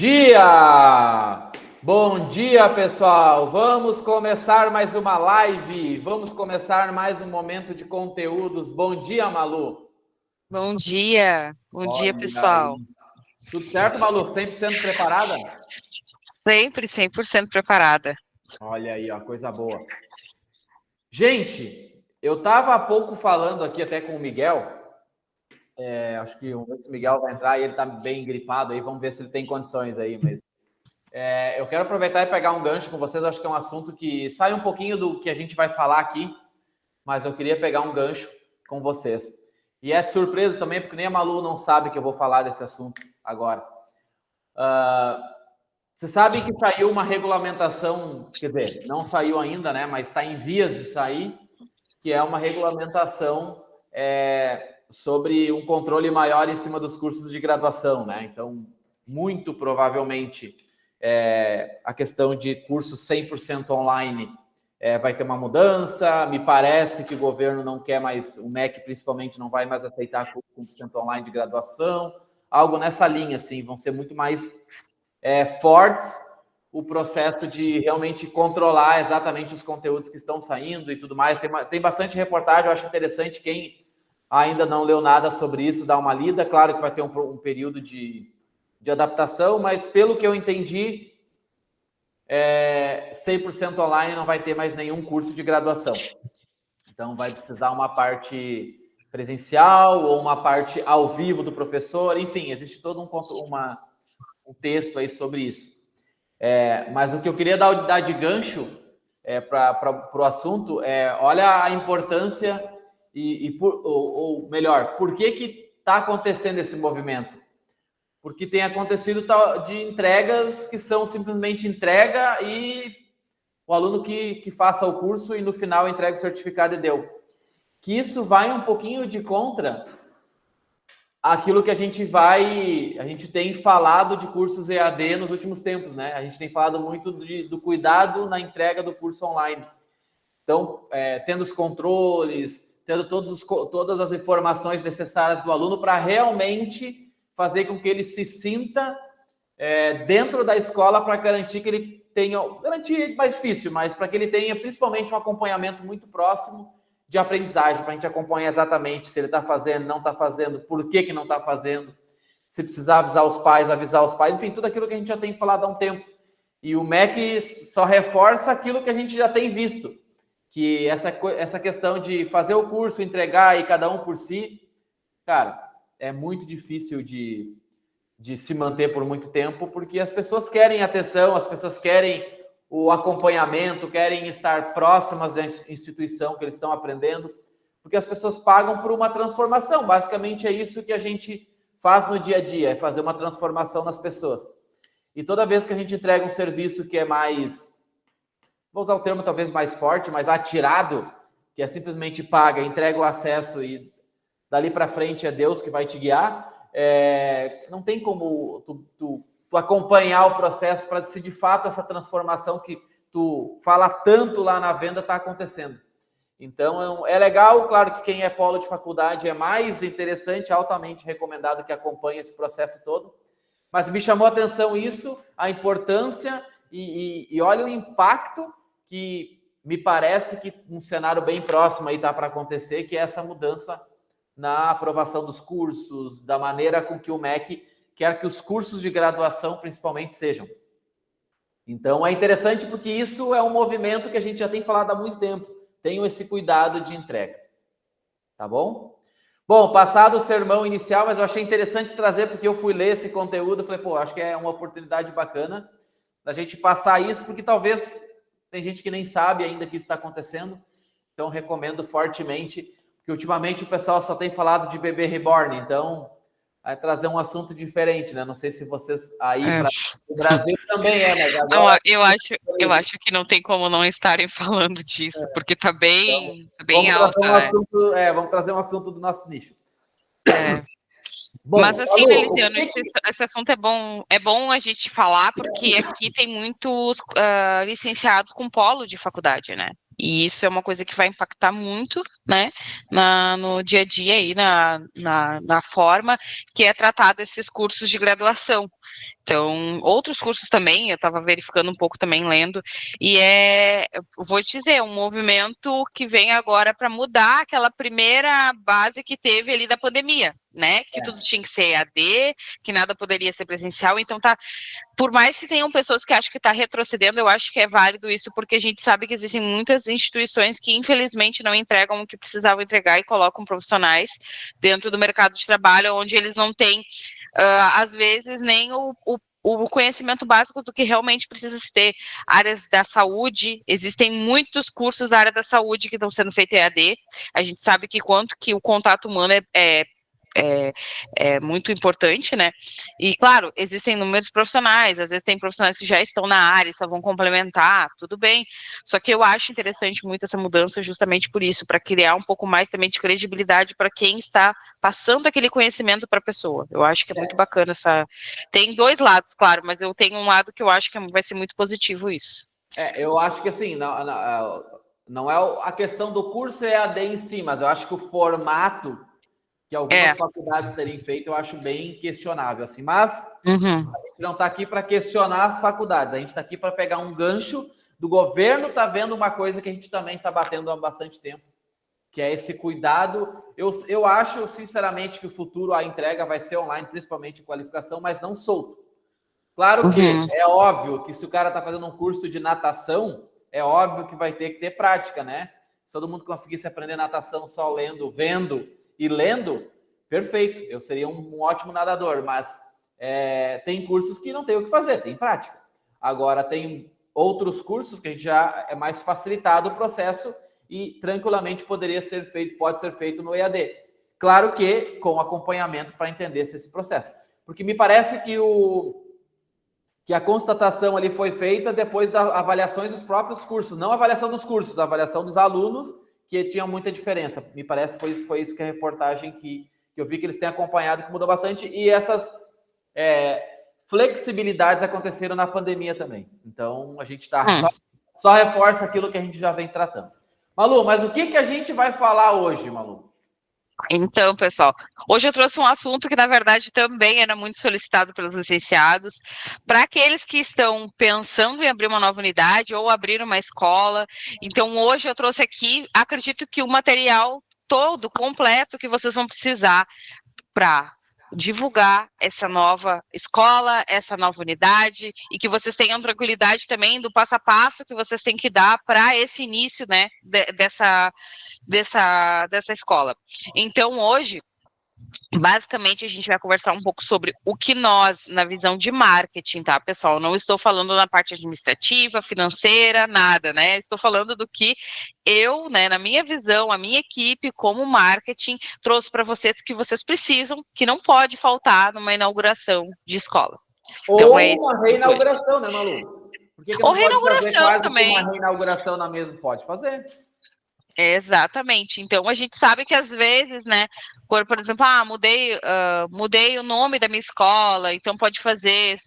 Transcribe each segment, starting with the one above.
dia! Bom dia, pessoal! Vamos começar mais uma live, vamos começar mais um momento de conteúdos. Bom dia, Malu! Bom dia! Bom dia, pessoal! Aí. Tudo certo, Malu? 100% preparada? Sempre 100% preparada. Olha aí, ó, coisa boa. Gente, eu estava há pouco falando aqui até com o Miguel, acho que o Miguel vai entrar e ele está bem gripado aí, vamos ver se ele tem condições aí, mas eu quero aproveitar e pegar um gancho com vocês. Acho que é um assunto que sai um pouquinho do que a gente vai falar aqui, mas eu queria pegar um gancho com vocês. E é de surpresa também, porque nem a Malu não sabe que eu vou falar desse assunto agora. Vocês sabem que saiu uma regulamentação, quer dizer, não saiu ainda, né? Mas está em vias de sair, que é uma regulamentação sobre um controle maior em cima dos cursos de graduação, né? Então, muito provavelmente a questão de curso 100% online vai ter uma mudança. Me parece que o governo não quer mais, o MEC principalmente não vai mais aceitar curso 100% online de graduação, algo nessa linha, assim, vão ser muito mais fortes o processo de realmente controlar exatamente os conteúdos que estão saindo e tudo mais. Tem bastante reportagem, eu acho interessante. Quem ainda não leu nada sobre isso, dá uma lida. Claro que vai ter um período de adaptação, mas pelo que eu entendi, 100% online não vai ter mais nenhum curso de graduação. Então, vai precisar uma parte presencial ou uma parte ao vivo do professor. Enfim, existe todo um texto aí sobre isso. Mas o que eu queria dar de gancho para o assunto olha a importância ou melhor, por que está acontecendo esse movimento? Porque tem acontecido de entregas que são simplesmente entrega e o aluno que faça o curso e no final entrega o certificado e deu. Que isso vai um pouquinho de contra aquilo que a gente tem falado de cursos EAD nos últimos tempos, né? A gente tem falado muito do cuidado na entrega do curso online. Então, tendo os controles, tendo todas as informações necessárias do aluno para realmente fazer com que ele se sinta dentro da escola, para garantir que ele tenha, garantir é mais difícil, mas para que ele tenha principalmente um acompanhamento muito próximo de aprendizagem, para a gente acompanhar exatamente se ele está fazendo, não está fazendo, por que não está fazendo, se precisar avisar os pais, enfim, tudo aquilo que a gente já tem falado há um tempo. E o MEC só reforça aquilo que a gente já tem visto, que essa questão de fazer o curso, entregar e cada um por si, cara, é muito difícil de se manter por muito tempo, porque as pessoas querem atenção, as pessoas querem o acompanhamento, querem estar próximas da instituição que eles estão aprendendo, porque as pessoas pagam por uma transformação. Basicamente é isso que a gente faz no dia a dia, é fazer uma transformação nas pessoas. E toda vez que a gente entrega um serviço que é mais, vou usar o termo talvez mais forte, mais atirado, que é simplesmente paga, entrega o acesso e dali para frente é Deus que vai te guiar, não tem como tu acompanhar o processo para se de fato essa transformação que tu fala tanto lá na venda está acontecendo. Então, é legal, claro que quem é polo de faculdade é mais interessante, altamente recomendado que acompanhe esse processo todo, mas me chamou a atenção isso, a importância e olha o impacto que me parece que um cenário bem próximo aí está para acontecer, que é essa mudança na aprovação dos cursos, da maneira com que o MEC quer que os cursos de graduação, principalmente, sejam. Então, é interessante porque isso é um movimento que a gente já tem falado há muito tempo. Tenham esse cuidado de entrega. Tá bom? Bom, passado o sermão inicial, mas eu achei interessante trazer, porque eu fui ler esse conteúdo, falei, acho que é uma oportunidade bacana da gente passar isso, porque talvez tem gente que nem sabe ainda que isso está acontecendo. Então, recomendo fortemente, porque ultimamente o pessoal só tem falado de bebê reborn, então vai trazer um assunto diferente, né? Não sei se vocês aí para o Brasil também mas agora... Não, eu acho que não tem como não estarem falando disso, porque tá bem, então, bem alta, vamos trazer um assunto do nosso nicho. Bom, mas assim, Malu, Elisiano, esse assunto é bom a gente falar, porque aqui tem muitos licenciados com polo de faculdade, né? E isso é uma coisa que vai impactar muito né, no dia a dia aí, na forma que é tratado esses cursos de graduação. Então, outros cursos também, eu estava verificando um pouco também, lendo, e vou te dizer, um movimento que vem agora para mudar aquela primeira base que teve ali da pandemia, né? Que tudo tinha que ser EAD, que nada poderia ser presencial, então por mais que tenham pessoas que acham que está retrocedendo, eu acho que é válido isso, porque a gente sabe que existem muitas instituições que, infelizmente, não entregam o que precisavam entregar e colocam profissionais dentro do mercado de trabalho, onde eles não têm, às vezes, nem o conhecimento básico do que realmente precisa se ter. Áreas da saúde, existem muitos cursos da área da saúde que estão sendo feitos EAD, a gente sabe que quanto que o contato humano é muito importante, né? E, claro, existem inúmeros profissionais, às vezes tem profissionais que já estão na área e só vão complementar, tudo bem. Só que eu acho interessante muito essa mudança justamente por isso, para criar um pouco mais também de credibilidade para quem está passando aquele conhecimento para a pessoa. Eu acho que é muito bacana essa... Tem dois lados, claro, mas eu tenho um lado que eu acho que vai ser muito positivo isso. Eu acho que assim, não é a questão do curso EAD em si, mas eu acho que o formato que algumas faculdades terem feito, eu acho bem questionável, assim, mas a gente não está aqui para questionar as faculdades, a gente está aqui para pegar um gancho do governo, está vendo uma coisa que a gente também está batendo há bastante tempo, que é esse cuidado. Eu acho, sinceramente, que o futuro, a entrega vai ser online, principalmente em qualificação, mas não solto. Claro que é óbvio que se o cara está fazendo um curso de natação, é óbvio que vai ter que ter prática, né? Se todo mundo conseguisse aprender natação só lendo, vendo e lendo, perfeito, eu seria um ótimo nadador, mas tem cursos que não tem o que fazer, tem prática. Agora, tem outros cursos que a gente já é mais facilitado o processo e tranquilamente pode ser feito no EAD. Claro que com acompanhamento para entender esse processo. Porque me parece que a constatação ali foi feita depois das avaliações dos próprios cursos, não a avaliação dos cursos, a avaliação dos alunos, que tinha muita diferença. Me parece que foi isso que a reportagem que eu vi que eles têm acompanhado, que mudou bastante, e essas flexibilidades aconteceram na pandemia também. Então, a gente só reforça aquilo que a gente já vem tratando. Malu, mas o que a gente vai falar hoje, Malu? Então, pessoal, hoje eu trouxe um assunto que, na verdade, também era muito solicitado pelos licenciados, para aqueles que estão pensando em abrir uma nova unidade ou abrir uma escola. Então, hoje eu trouxe aqui, acredito que o material todo, completo, que vocês vão precisar para divulgar essa nova escola, essa nova unidade, e que vocês tenham tranquilidade também do passo a passo que vocês têm que dar para esse início, né, dessa escola. Então, hoje, basicamente, a gente vai conversar um pouco sobre o que nós, na visão de marketing, tá, pessoal? Não estou falando na parte administrativa, financeira, nada, né? Estou falando do que eu, né, na minha visão, a minha equipe, como marketing, trouxe para vocês que vocês precisam, que não pode faltar numa inauguração de escola. Então, ou uma reinauguração, né, Malu? Por que não pode fazer quase também. uma reinauguração na mesma? Pode fazer. Exatamente. Então, a gente sabe que às vezes, né, por exemplo, mudei o nome da minha escola, então pode fazer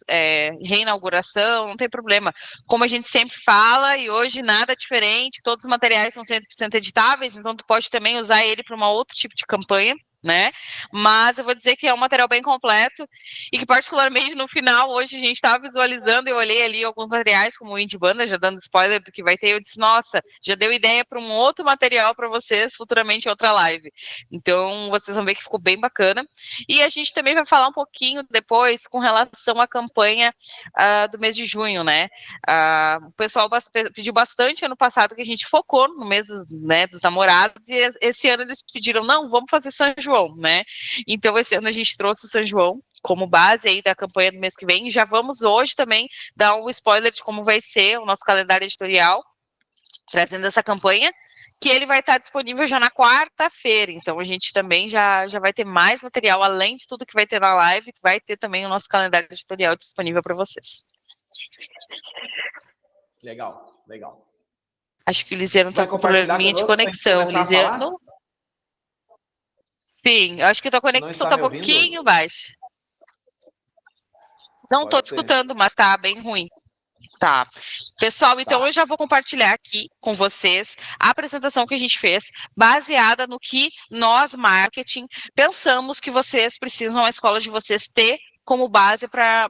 reinauguração, não tem problema. Como a gente sempre fala, e hoje nada diferente, todos os materiais são 100% editáveis, então tu pode também usar ele para um outro tipo de campanha, né? Mas eu vou dizer que é um material bem completo e que, particularmente, no final, hoje a gente estava visualizando, eu olhei ali alguns materiais, como o Indie Banda, já dando spoiler do que vai ter, eu disse, nossa, já deu ideia para um outro material para vocês futuramente em outra live. Então, vocês vão ver que ficou bem bacana. E a gente também vai falar um pouquinho depois com relação à campanha do mês de junho, né? O pessoal pediu bastante ano passado que a gente focou no mês dos namorados e esse ano eles pediram, não, vamos fazer São João, né? Então, esse ano a gente trouxe o São João como base aí da campanha do mês que vem. E já vamos hoje também dar um spoiler de como vai ser o nosso calendário editorial, trazendo essa campanha, que ele vai estar disponível já na quarta-feira. Então, a gente também já vai ter mais material, além de tudo que vai ter na live, vai ter também o nosso calendário editorial disponível para vocês. Legal, legal. Acho que o Lisiano está com probleminha de conexão. Lisiano? Sim, eu acho que a tua conexão está um pouquinho baixa. Não estou te escutando, mas está bem ruim. Tá. Pessoal, então eu já vou compartilhar aqui com vocês a apresentação que a gente fez, baseada no que nós, marketing, pensamos que vocês precisam, a escola de vocês, ter como base para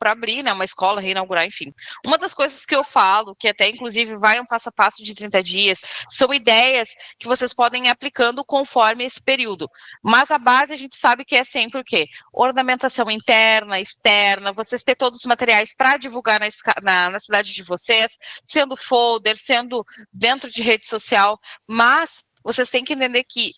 abrir, né, uma escola, reinaugurar, enfim. Uma das coisas que eu falo, que até inclusive vai um passo a passo de 30 dias, são ideias que vocês podem ir aplicando conforme esse período. Mas a base a gente sabe que é sempre o quê? Ornamentação interna, externa, vocês ter todos os materiais para divulgar na cidade de vocês, sendo folder, sendo dentro de rede social, mas vocês têm que entender que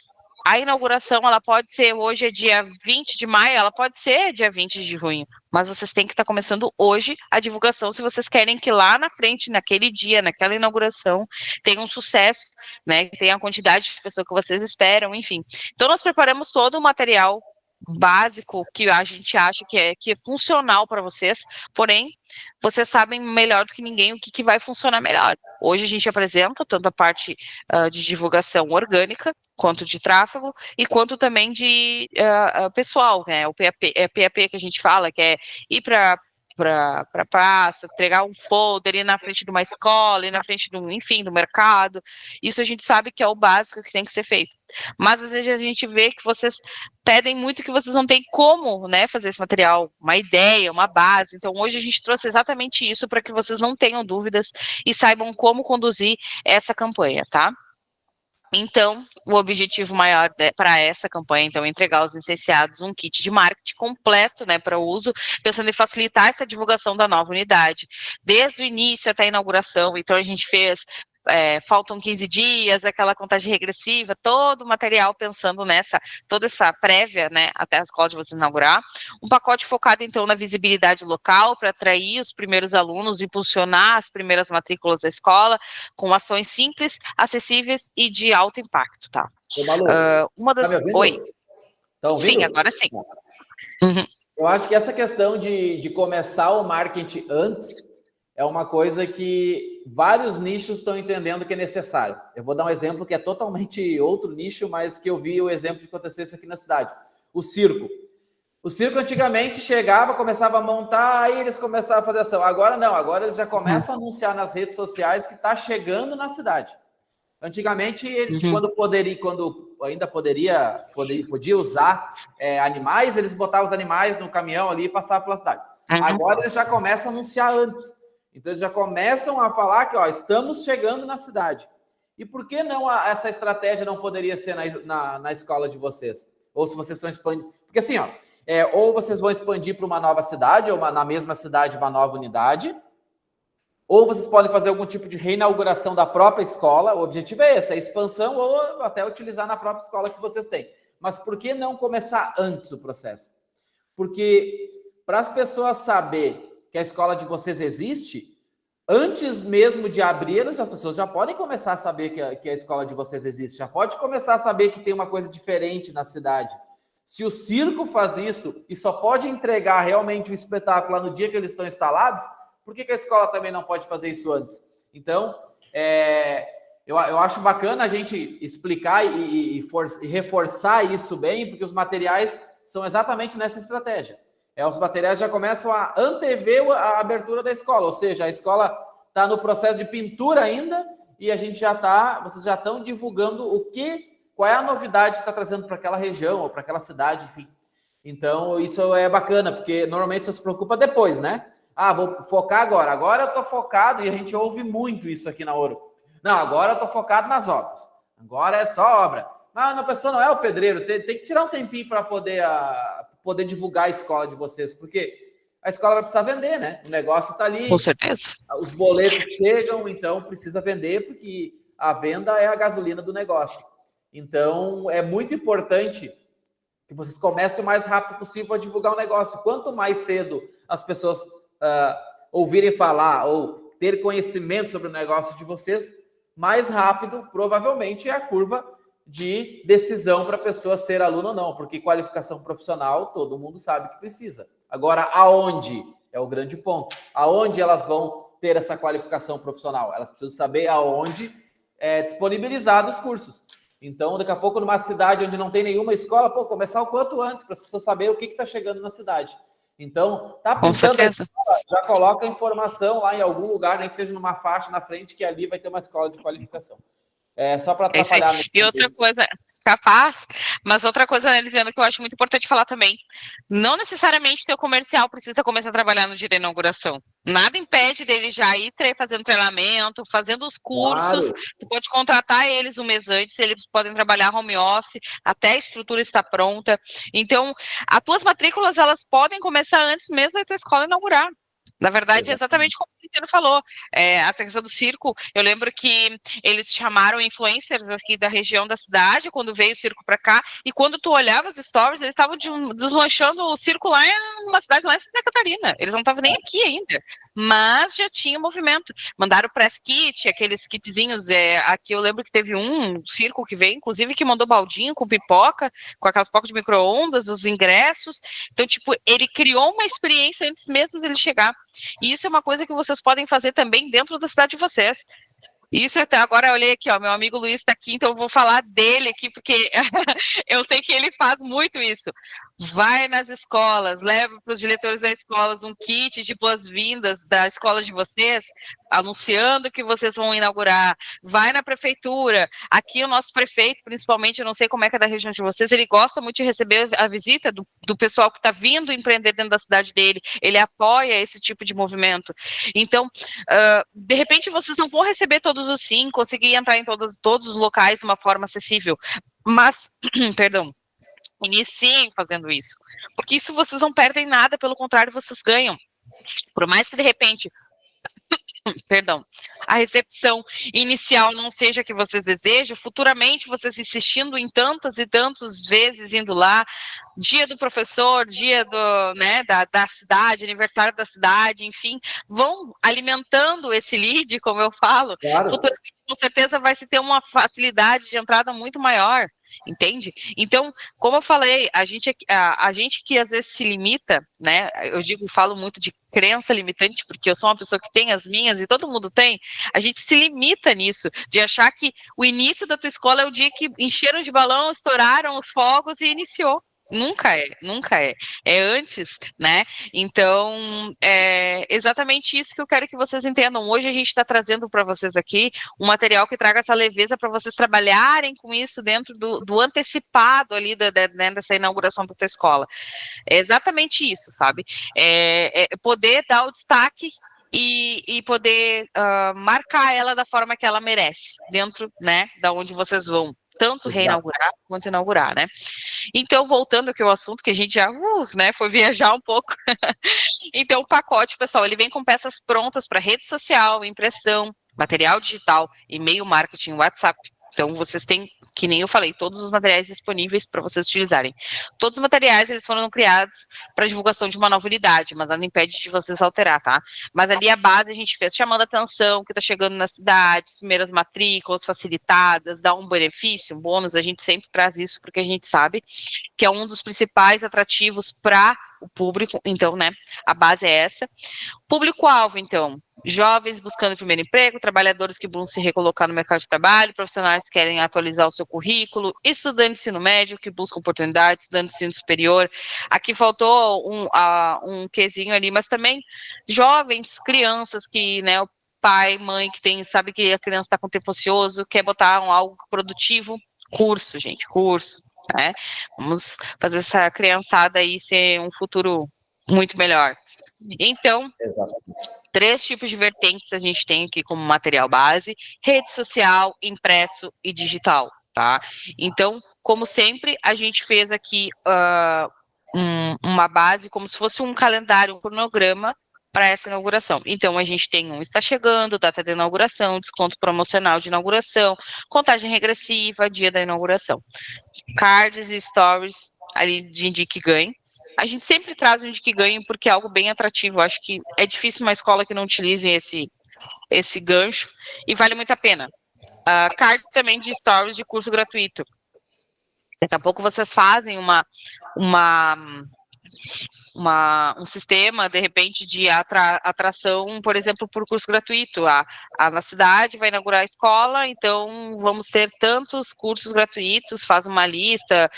a inauguração, ela pode ser, hoje é dia 20 de maio, ela pode ser dia 20 de junho, mas vocês têm que estar começando hoje a divulgação, se vocês querem que lá na frente, naquele dia, naquela inauguração, tenha um sucesso, né, que tenha a quantidade de pessoas que vocês esperam, enfim. Então, nós preparamos todo o material básico que a gente acha que é funcional para vocês, porém, vocês sabem melhor do que ninguém o que vai funcionar melhor. Hoje a gente apresenta tanto a parte de divulgação orgânica, quanto de tráfego, e quanto também de pessoal, né? O PAP que a gente fala, que é ir para praça, entregar um folder, ir na frente de uma escola, ir na frente enfim, do mercado. Isso a gente sabe que é o básico que tem que ser feito. Mas às vezes a gente vê que vocês pedem muito que vocês não têm como, né, fazer esse material, uma ideia, uma base. Então hoje a gente trouxe exatamente isso para que vocês não tenham dúvidas e saibam como conduzir essa campanha, tá? Então, o objetivo maior para essa campanha, então, é entregar aos licenciados um kit de marketing completo, né, para uso, pensando em facilitar essa divulgação da nova unidade, desde o início até a inauguração. Então, a gente fez, faltam 15 dias, aquela contagem regressiva, todo o material pensando toda essa prévia, né, até a escola de vocês inaugurar. Um pacote focado, então, na visibilidade local, para atrair os primeiros alunos, impulsionar as primeiras matrículas da escola, com ações simples, acessíveis e de alto impacto, tá? Ô, Malu, uma das... tá me ouvindo? Oi. Tá ouvindo? Sim, agora sim. Uhum. Eu acho que essa questão de começar o marketing antes é uma coisa que vários nichos estão entendendo que é necessário. Eu vou dar um exemplo que é totalmente outro nicho, mas que eu vi o exemplo que acontecesse aqui na cidade. O circo. O circo antigamente chegava, começava a montar, aí eles começavam a fazer ação. Agora não, agora eles já começam a anunciar nas redes sociais que está chegando na cidade. Antigamente, quando ainda podia usar animais, eles botavam os animais no caminhão ali e passavam pela cidade. Agora eles já começam a anunciar antes. Então, eles já começam a falar que estamos chegando na cidade. E por que não essa estratégia não poderia ser na escola de vocês? Ou se vocês estão expandindo... Porque assim, ou vocês vão expandir para uma nova cidade, ou na mesma cidade uma nova unidade, ou vocês podem fazer algum tipo de reinauguração da própria escola. O objetivo é esse, a expansão, ou até utilizar na própria escola que vocês têm. Mas por que não começar antes o processo? Porque para as pessoas saberem que a escola de vocês existe, antes mesmo de abrir, as pessoas já podem começar a saber que a escola de vocês existe, já pode começar a saber que tem uma coisa diferente na cidade. Se o circo faz isso e só pode entregar realmente um espetáculo lá no dia que eles estão instalados, por que a escola também não pode fazer isso antes? Então, eu acho bacana a gente explicar e reforçar isso bem, porque os materiais são exatamente nessa estratégia. Os materiais já começam a antever a abertura da escola, ou seja, a escola está no processo de pintura ainda e vocês já estão divulgando qual é a novidade que está trazendo para aquela região ou para aquela cidade, enfim. Então, isso é bacana, porque normalmente você se preocupa depois, né? Vou focar agora. Agora eu estou focado, e a gente ouve muito isso aqui na Ouro. Não, agora eu estou focado nas obras. Agora é só obra. Não, a pessoa não é o pedreiro. Tem que tirar um tempinho para poder divulgar a escola de vocês, porque a escola vai precisar vender, né? O negócio está ali. Com certeza. Os boletos chegam, então precisa vender, porque a venda é a gasolina do negócio. Então, é muito importante que vocês comecem o mais rápido possível a divulgar o negócio. Quanto mais cedo as pessoas ouvirem falar ou ter conhecimento sobre o negócio de vocês, mais rápido, provavelmente, é a curva de decisão para a pessoa ser aluno ou não, porque qualificação profissional todo mundo sabe que precisa. Agora, aonde é o grande ponto? Aonde elas vão ter essa qualificação profissional? Elas precisam saber aonde é disponibilizado os cursos. Então, daqui a pouco, numa cidade onde não tem nenhuma escola, começar o quanto antes, para as pessoas saberem o que está chegando na cidade. Então, tá Com pintando a certeza. escola, já coloca a informação lá em algum lugar, nem que seja numa faixa na frente, que ali vai ter uma escola de qualificação. É só para É isso aí. atrapalhar mesmo. E outra coisa, capaz, mas outra coisa, né, Elisiana, que eu acho muito importante falar também. Não necessariamente teu comercial precisa começar a trabalhar no dia da inauguração. Nada impede dele já ir fazendo treinamento, fazendo os cursos. Claro. Tu pode contratar eles um mês antes, eles podem trabalhar home office, até a estrutura está pronta. Então, as tuas matrículas, elas podem começar antes mesmo da tua escola inaugurar. Na verdade, é exatamente como o Cristiano falou. Essa questão do circo, eu lembro que eles chamaram influencers aqui da região da cidade, quando veio o circo para cá, e quando tu olhava os stories, eles estavam deslanchando o circo lá em uma cidade lá em Santa Catarina. Eles não estavam nem aqui ainda, mas já tinha movimento. Mandaram press kit, aqueles kitzinhos, aqui eu lembro que teve um circo que veio, inclusive, que mandou baldinho com pipoca, com aquelas pipocas de micro-ondas, os ingressos. Então, tipo, ele criou uma experiência antes mesmo dele chegar. E isso é uma coisa que vocês podem fazer também dentro da cidade de vocês. Isso até agora eu olhei aqui, ó, meu amigo Luiz está aqui, então eu vou falar dele aqui, porque eu sei que ele faz muito isso. Vai nas escolas, leva para os diretores das escolas um kit de boas-vindas da escola de vocês, anunciando que vocês vão inaugurar. Vai na prefeitura. Aqui o nosso prefeito, principalmente, eu não sei como é que é da região de vocês, ele gosta muito de receber a visita do pessoal que está vindo empreender dentro da cidade dele. Ele apoia esse tipo de movimento. Então, de repente, vocês não vão receber todos os sim, conseguir entrar em todos os locais de uma forma acessível. Mas, perdão, iniciem fazendo isso. Porque isso vocês não perdem nada, pelo contrário, vocês ganham. Por mais que, de repente, perdão, a recepção inicial não seja a que vocês desejam, futuramente vocês insistindo em tantas e tantas vezes indo lá, dia do professor, dia né, da cidade, aniversário da cidade, enfim, vão alimentando esse lead, como eu falo, Claro. futuramente com certeza vai se ter uma facilidade de entrada muito maior, entende? Então, como eu falei, a gente que às vezes se limita, né, falo muito de crença limitante, porque eu sou uma pessoa que tem as minhas e todo mundo tem, a gente se limita nisso, de achar que o início da tua escola é o dia que encheram de balão, estouraram os fogos e iniciou. Nunca é, nunca é. É antes, né? Então, é exatamente isso que eu quero que vocês entendam. Hoje a gente está trazendo para vocês aqui um material que traga essa leveza para vocês trabalharem com isso dentro do antecipado ali né, dessa inauguração da tua escola. É exatamente isso, sabe? Poder dar o destaque e poder marcar ela da forma que ela merece, dentro, né, da onde vocês vão tanto reinaugurar quanto inaugurar, né? Então, voltando aqui ao assunto, que a gente já, né, foi viajar um pouco. Então, o pacote, pessoal, ele vem com peças prontas para rede social, impressão, material digital, e-mail marketing, WhatsApp. Então, vocês têm, que nem eu falei, todos os materiais disponíveis para vocês utilizarem. Todos os materiais, eles foram criados para divulgação de uma nova unidade, mas nada impede de vocês alterar, tá? Mas ali a base a gente fez chamando a atenção que está chegando na cidade, primeiras matrículas facilitadas, dá um benefício, um bônus, a gente sempre traz isso porque a gente sabe que é um dos principais atrativos para o público, então, né, a base é essa. Público-alvo, então, jovens buscando primeiro emprego, trabalhadores que buscam se recolocar no mercado de trabalho, profissionais que querem atualizar o seu currículo, estudantes de ensino médio que buscam oportunidades, estudantes de ensino superior. Aqui faltou um quezinho ali, mas também jovens, crianças que, né, o pai, mãe que sabe que a criança está com tempo ocioso, quer botar algo produtivo, curso, gente, curso, né? Vamos fazer essa criançada aí ser um futuro muito melhor. Então, Exatamente. 3 tipos de vertentes a gente tem aqui como material base: rede social, impresso e digital, tá? Então, como sempre, a gente fez aqui uma base como se fosse um calendário, um cronograma para essa inauguração. Então, a gente tem está chegando, data de inauguração, desconto promocional de inauguração, contagem regressiva, dia da inauguração, cards e stories ali de Indique Ganhe. A gente sempre traz um Indique Ganhe porque é algo bem atrativo. Acho que é difícil uma escola que não utilize esse gancho e vale muito a pena. Card também de stories de curso gratuito. Daqui a pouco vocês fazem uma um sistema, de repente, de atração, por exemplo, por curso gratuito. Na cidade vai inaugurar a escola, então vamos ter tantos cursos gratuitos, faz uma lista,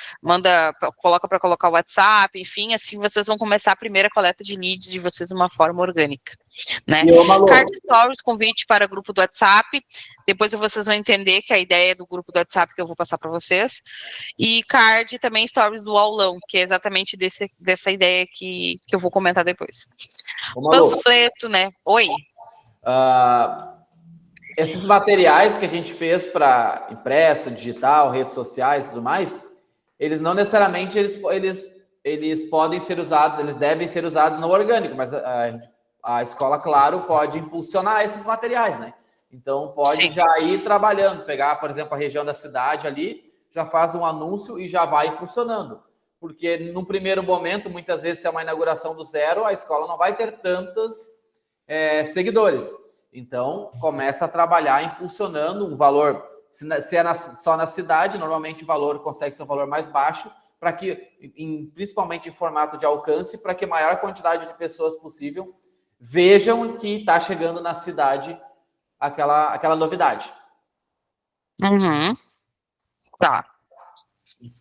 coloca para colocar o WhatsApp, enfim, assim vocês vão começar a primeira coleta de leads de vocês de uma forma orgânica, né? Card Stories, convite para grupo do WhatsApp, depois vocês vão entender que a ideia é do grupo do WhatsApp que eu vou passar para vocês, e card também Stories do aulão, que é exatamente dessa ideia que eu vou comentar depois. Panfleto, né? Oi. Esses materiais que a gente fez para impresso, digital, redes sociais e tudo mais, eles não necessariamente eles podem ser usados, eles devem ser usados no orgânico, mas a escola, claro, pode impulsionar esses materiais, né? Então, pode já ir trabalhando, pegar, por exemplo, a região da cidade ali, já faz um anúncio e já vai impulsionando. Porque, no primeiro momento, muitas vezes, se é uma inauguração do zero, a escola não vai ter tantos seguidores. Então, começa a trabalhar impulsionando um valor. Se é só na cidade, normalmente o valor consegue ser um valor mais baixo, para que, principalmente em formato de alcance, para que a maior quantidade de pessoas possível vejam que está chegando na cidade aquela novidade. Uhum. Tá.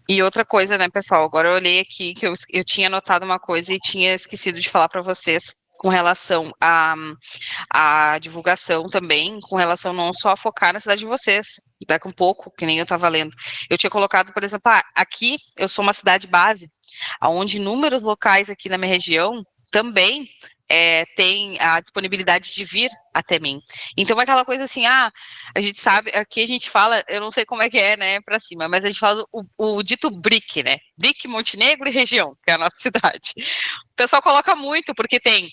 E outra coisa, né, pessoal? Agora eu olhei aqui que eu tinha anotado uma coisa e tinha esquecido de falar para vocês com relação à divulgação também, com relação não só a focar na cidade de vocês, daqui um pouco, que nem eu estava lendo. Eu tinha colocado, por exemplo, aqui eu sou uma cidade base, onde inúmeros locais aqui na minha região também tem a disponibilidade de vir até mim. Então é aquela coisa assim, a gente sabe, aqui a gente fala, eu não sei como é que é, né, para cima, mas a gente fala o dito BRIC, né, BRIC, Montenegro e região, que é a nossa cidade. O pessoal coloca muito, porque tem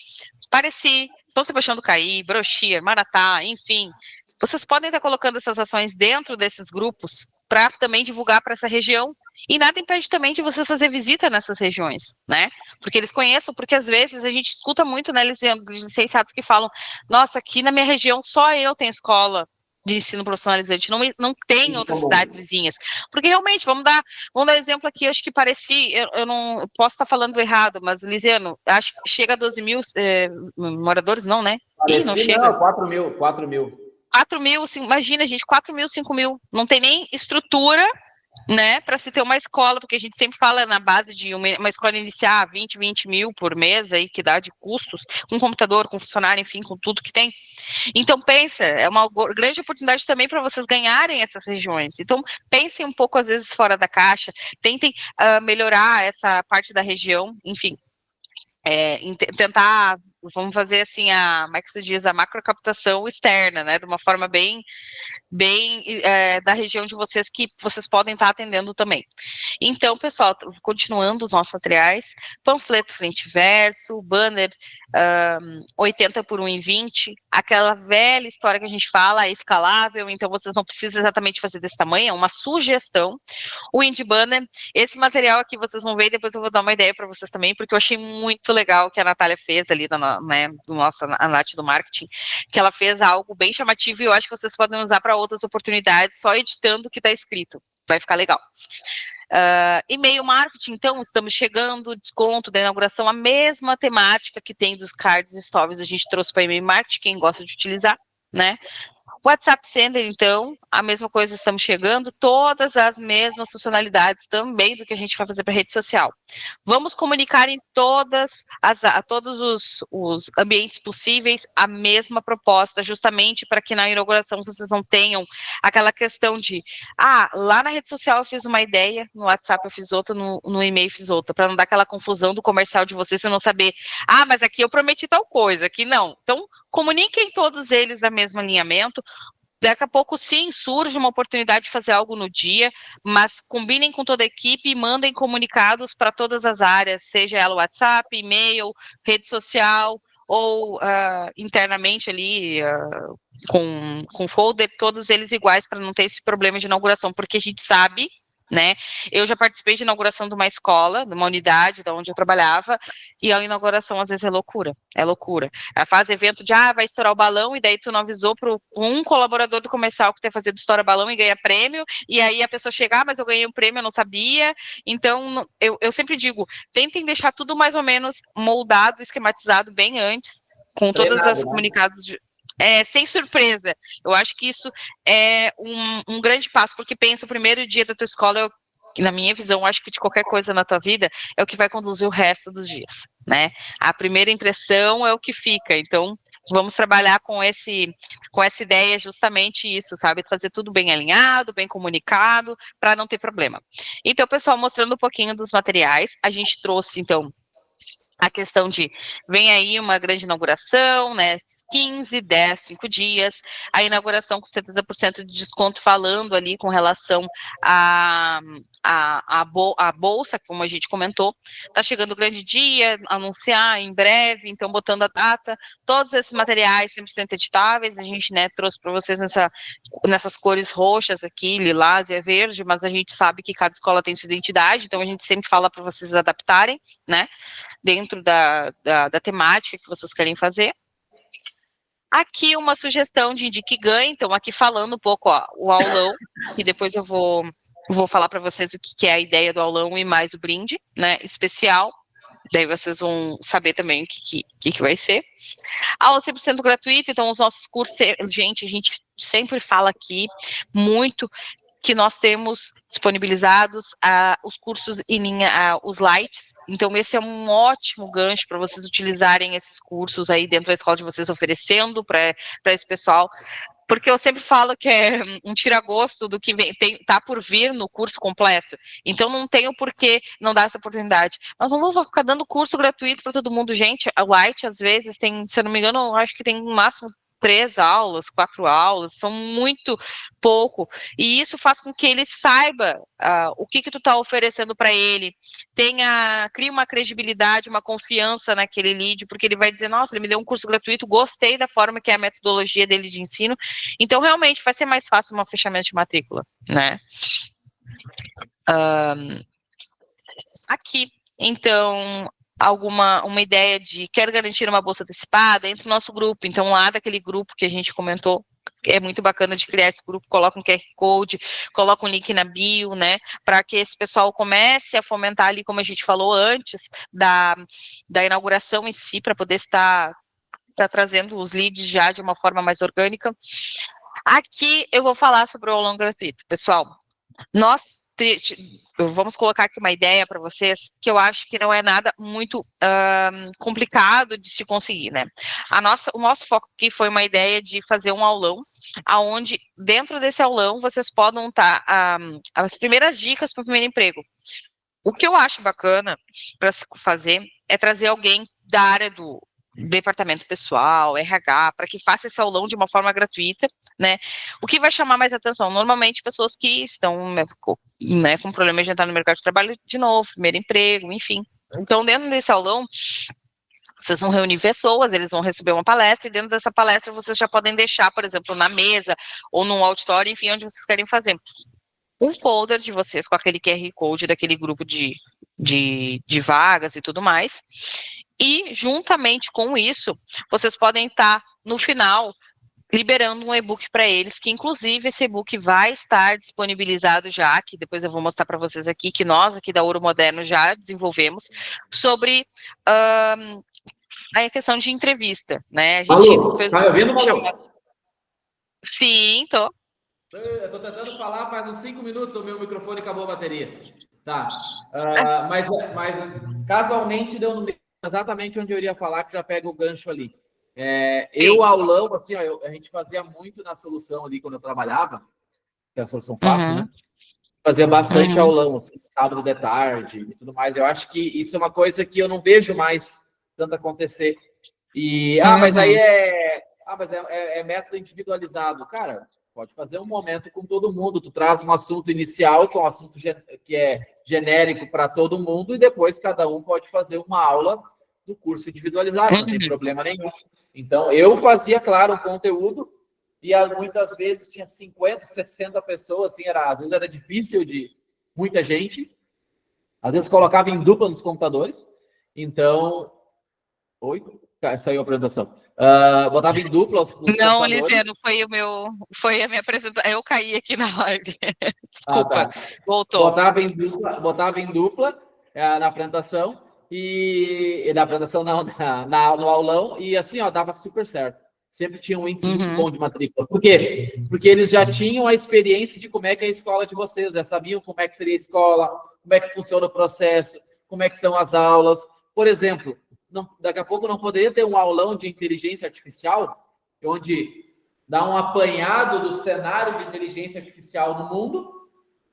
Pareci, São Sebastião do Caí, Broxir, Maratá, enfim. Vocês podem estar colocando essas ações dentro desses grupos para também divulgar para essa região. E nada impede também de você fazer visita nessas regiões, né? Porque eles conheçam, porque às vezes a gente escuta muito, né, licenciados que falam, nossa, aqui na minha região só eu tenho escola de ensino profissionalizante, não tem outras cidades vizinhas. Porque realmente, vamos dar exemplo aqui, acho que Pareci, eu não posso estar falando errado, mas, Lisiano, acho que chega a 12 mil moradores, não, né? Pareci, não chega. Não, 4 mil. 4 mil, imagina, gente, 4 mil, 5 mil, não tem nem estrutura, né, para se ter uma escola, porque a gente sempre fala na base de uma escola iniciar 20 mil por mês, aí que dá de custos, com computador, com funcionário, enfim, com tudo que tem. Então, pensa, é uma grande oportunidade também para vocês ganharem essas regiões. Então, pensem um pouco, às vezes, fora da caixa, tentem melhorar essa parte da região, enfim. Tentar, vamos fazer assim, como é que se diz, a macrocaptação externa, né, de uma forma bem da região de vocês, que vocês podem estar atendendo também. Então, pessoal, continuando os nossos materiais, panfleto frente e verso, banner 80 por 1,20, aquela velha história que a gente fala, é escalável, então vocês não precisam exatamente fazer desse tamanho, é uma sugestão. O indie banner, esse material aqui vocês vão ver e depois eu vou dar uma ideia para vocês também, porque eu achei muito legal o que a Natália fez ali, do nosso a Nath do marketing, que ela fez algo bem chamativo e eu acho que vocês podem usar para outras oportunidades, só editando o que está escrito, vai ficar legal. E-mail marketing, então, estamos chegando, desconto da inauguração, a mesma temática que tem dos cards e stories, a gente trouxe para e-mail marketing, quem gosta de utilizar, né? WhatsApp Sender, então, a mesma coisa, estamos chegando, todas as mesmas funcionalidades também do que a gente vai fazer para rede social. Vamos comunicar em todos os ambientes possíveis a mesma proposta, justamente para que na inauguração vocês não tenham aquela questão de, lá na rede social eu fiz uma ideia, no WhatsApp eu fiz outra, no e-mail fiz outra, para não dar aquela confusão do comercial de vocês, você não saber, mas aqui eu prometi tal coisa, aqui não. Então, comuniquem todos eles da mesmo alinhamento. Daqui a pouco, sim, surge uma oportunidade de fazer algo no dia, mas combinem com toda a equipe e mandem comunicados para todas as áreas, seja ela WhatsApp, e-mail, rede social ou internamente ali com folder, todos eles iguais para não ter esse problema de inauguração, porque a gente sabe né? Eu já participei de inauguração de uma escola, de uma unidade, de onde eu trabalhava, e a inauguração às vezes é loucura, é loucura. Faz evento de, vai estourar o balão, e daí tu não avisou para um colaborador do comercial que quer fazer do estoura balão e ganha prêmio, e aí a pessoa chega, mas eu ganhei um prêmio, eu não sabia. Então, eu sempre digo, tentem deixar tudo mais ou menos moldado, esquematizado bem antes, com todas as comunicados sem surpresa. Eu acho que isso é um grande passo, porque pensa, o primeiro dia da tua escola, na minha visão, acho que de qualquer coisa na tua vida, é o que vai conduzir o resto dos dias, né? A primeira impressão é o que fica, então vamos trabalhar com essa ideia, justamente isso, sabe? Fazer tudo bem alinhado, bem comunicado, para não ter problema. Então, pessoal, mostrando um pouquinho dos materiais, a gente trouxe, então, a questão de, vem aí uma grande inauguração, né, 15, 10, 5 dias, a inauguração com 70% de desconto, falando ali com relação à bolsa, como a gente comentou, tá chegando o grande dia, anunciar em breve, então botando a data, todos esses materiais 100% editáveis, a gente, né, trouxe para vocês nessas cores roxas aqui, lilás e verde, mas a gente sabe que cada escola tem sua identidade, então a gente sempre fala para vocês adaptarem, né, dentro da temática que vocês querem fazer. Aqui uma sugestão de Indique Ganhe, então aqui falando um pouco, o aulão, que depois eu vou falar para vocês o que é a ideia do aulão e mais o brinde, né, especial, daí vocês vão saber também o que vai ser. Aula 100% gratuita, então os nossos cursos, gente, a gente sempre fala aqui muito que nós temos disponibilizados os cursos em linha, os lights, então esse é um ótimo gancho para vocês utilizarem esses cursos aí dentro da escola de vocês, oferecendo para esse pessoal, porque eu sempre falo que é um tira-gosto do que tá por vir no curso completo, então não tem o porquê não dar essa oportunidade. Mas não vou ficar dando curso gratuito para todo mundo, gente. A Light, às vezes, tem, se eu não me engano, eu acho que tem no máximo 3 aulas, 4 aulas, são muito pouco, e isso faz com que ele saiba o que tu tá oferecendo para ele, cria uma credibilidade, uma confiança naquele lead, porque ele vai dizer, nossa, ele me deu um curso gratuito, gostei da forma que é a metodologia dele de ensino, então realmente vai ser mais fácil um fechamento de matrícula, né? Aqui, então, uma ideia de quero garantir uma bolsa antecipada entre o nosso grupo, então lá daquele grupo que a gente comentou, é muito bacana de criar esse grupo, coloca um QR Code, coloca um link na bio, né, para que esse pessoal comece a fomentar ali, como a gente falou antes, da inauguração em si, para poder estar trazendo os leads já de uma forma mais orgânica. Aqui eu vou falar sobre o aulão gratuito, pessoal. Vamos colocar aqui uma ideia para vocês, que eu acho que não é nada muito complicado de se conseguir, né? O nosso foco aqui foi uma ideia de fazer um aulão, aonde dentro desse aulão vocês podem estar as primeiras dicas para o primeiro emprego. O que eu acho bacana para se fazer é trazer alguém da área do departamento pessoal, RH, para que faça esse aulão de uma forma gratuita, né? O que vai chamar mais atenção? Normalmente, pessoas que estão, né, com problemas de entrar no mercado de trabalho de novo, primeiro emprego, enfim. Então, dentro desse aulão, vocês vão reunir pessoas, eles vão receber uma palestra, e dentro dessa palestra vocês já podem deixar, por exemplo, na mesa, ou num auditório, enfim, onde vocês querem fazer um folder de vocês com aquele QR Code daquele grupo de vagas e tudo mais, e juntamente com isso, vocês podem estar no final liberando um e-book para eles, que inclusive esse e-book vai estar disponibilizado já, que depois eu vou mostrar para vocês aqui, que nós aqui da Ouro Moderno já desenvolvemos, sobre a questão de entrevista, né? A gente fez tá ouvindo, Malu? Sim, tô. Eu tô tentando falar faz uns 5 minutos, o meu microfone acabou a bateria. Tá. Mas casualmente deu no meio, exatamente onde eu iria falar, que já pega o gancho ali. Aulão, assim, ó, a gente fazia muito na solução ali quando eu trabalhava, que é a solução fácil, né? Fazia bastante aulão, assim, sábado de tarde e tudo mais. Eu acho que isso é uma coisa que eu não vejo mais tanto acontecer. E, mas aí é método individualizado. Cara, pode fazer um momento com todo mundo. Tu traz um assunto inicial, que é um assunto que é genérico para todo mundo, e depois cada um pode fazer uma aula do curso individualizado, não tem problema nenhum. Então, eu fazia, claro, um conteúdo, e muitas vezes tinha 50, 60 pessoas, assim, às vezes era difícil de muita gente, às vezes colocava em dupla nos computadores, então... Oi? Saiu a apresentação. Botava em dupla nos Não, computadores. Lisiano, foi a minha apresentação. Eu caí aqui na live. Desculpa. Tá. Voltou. Botava em dupla na apresentação e na apresentação não, no aulão, e assim, ó, dava super certo. Sempre tinha um índice muito bom de matrícula. Por quê? Porque eles já tinham a experiência de como é que é a escola de vocês, já sabiam como é que seria a escola, como é que funciona o processo, como é que são as aulas. Por exemplo, daqui a pouco não poderia ter um aulão de inteligência artificial, onde dá um apanhado do cenário de inteligência artificial no mundo,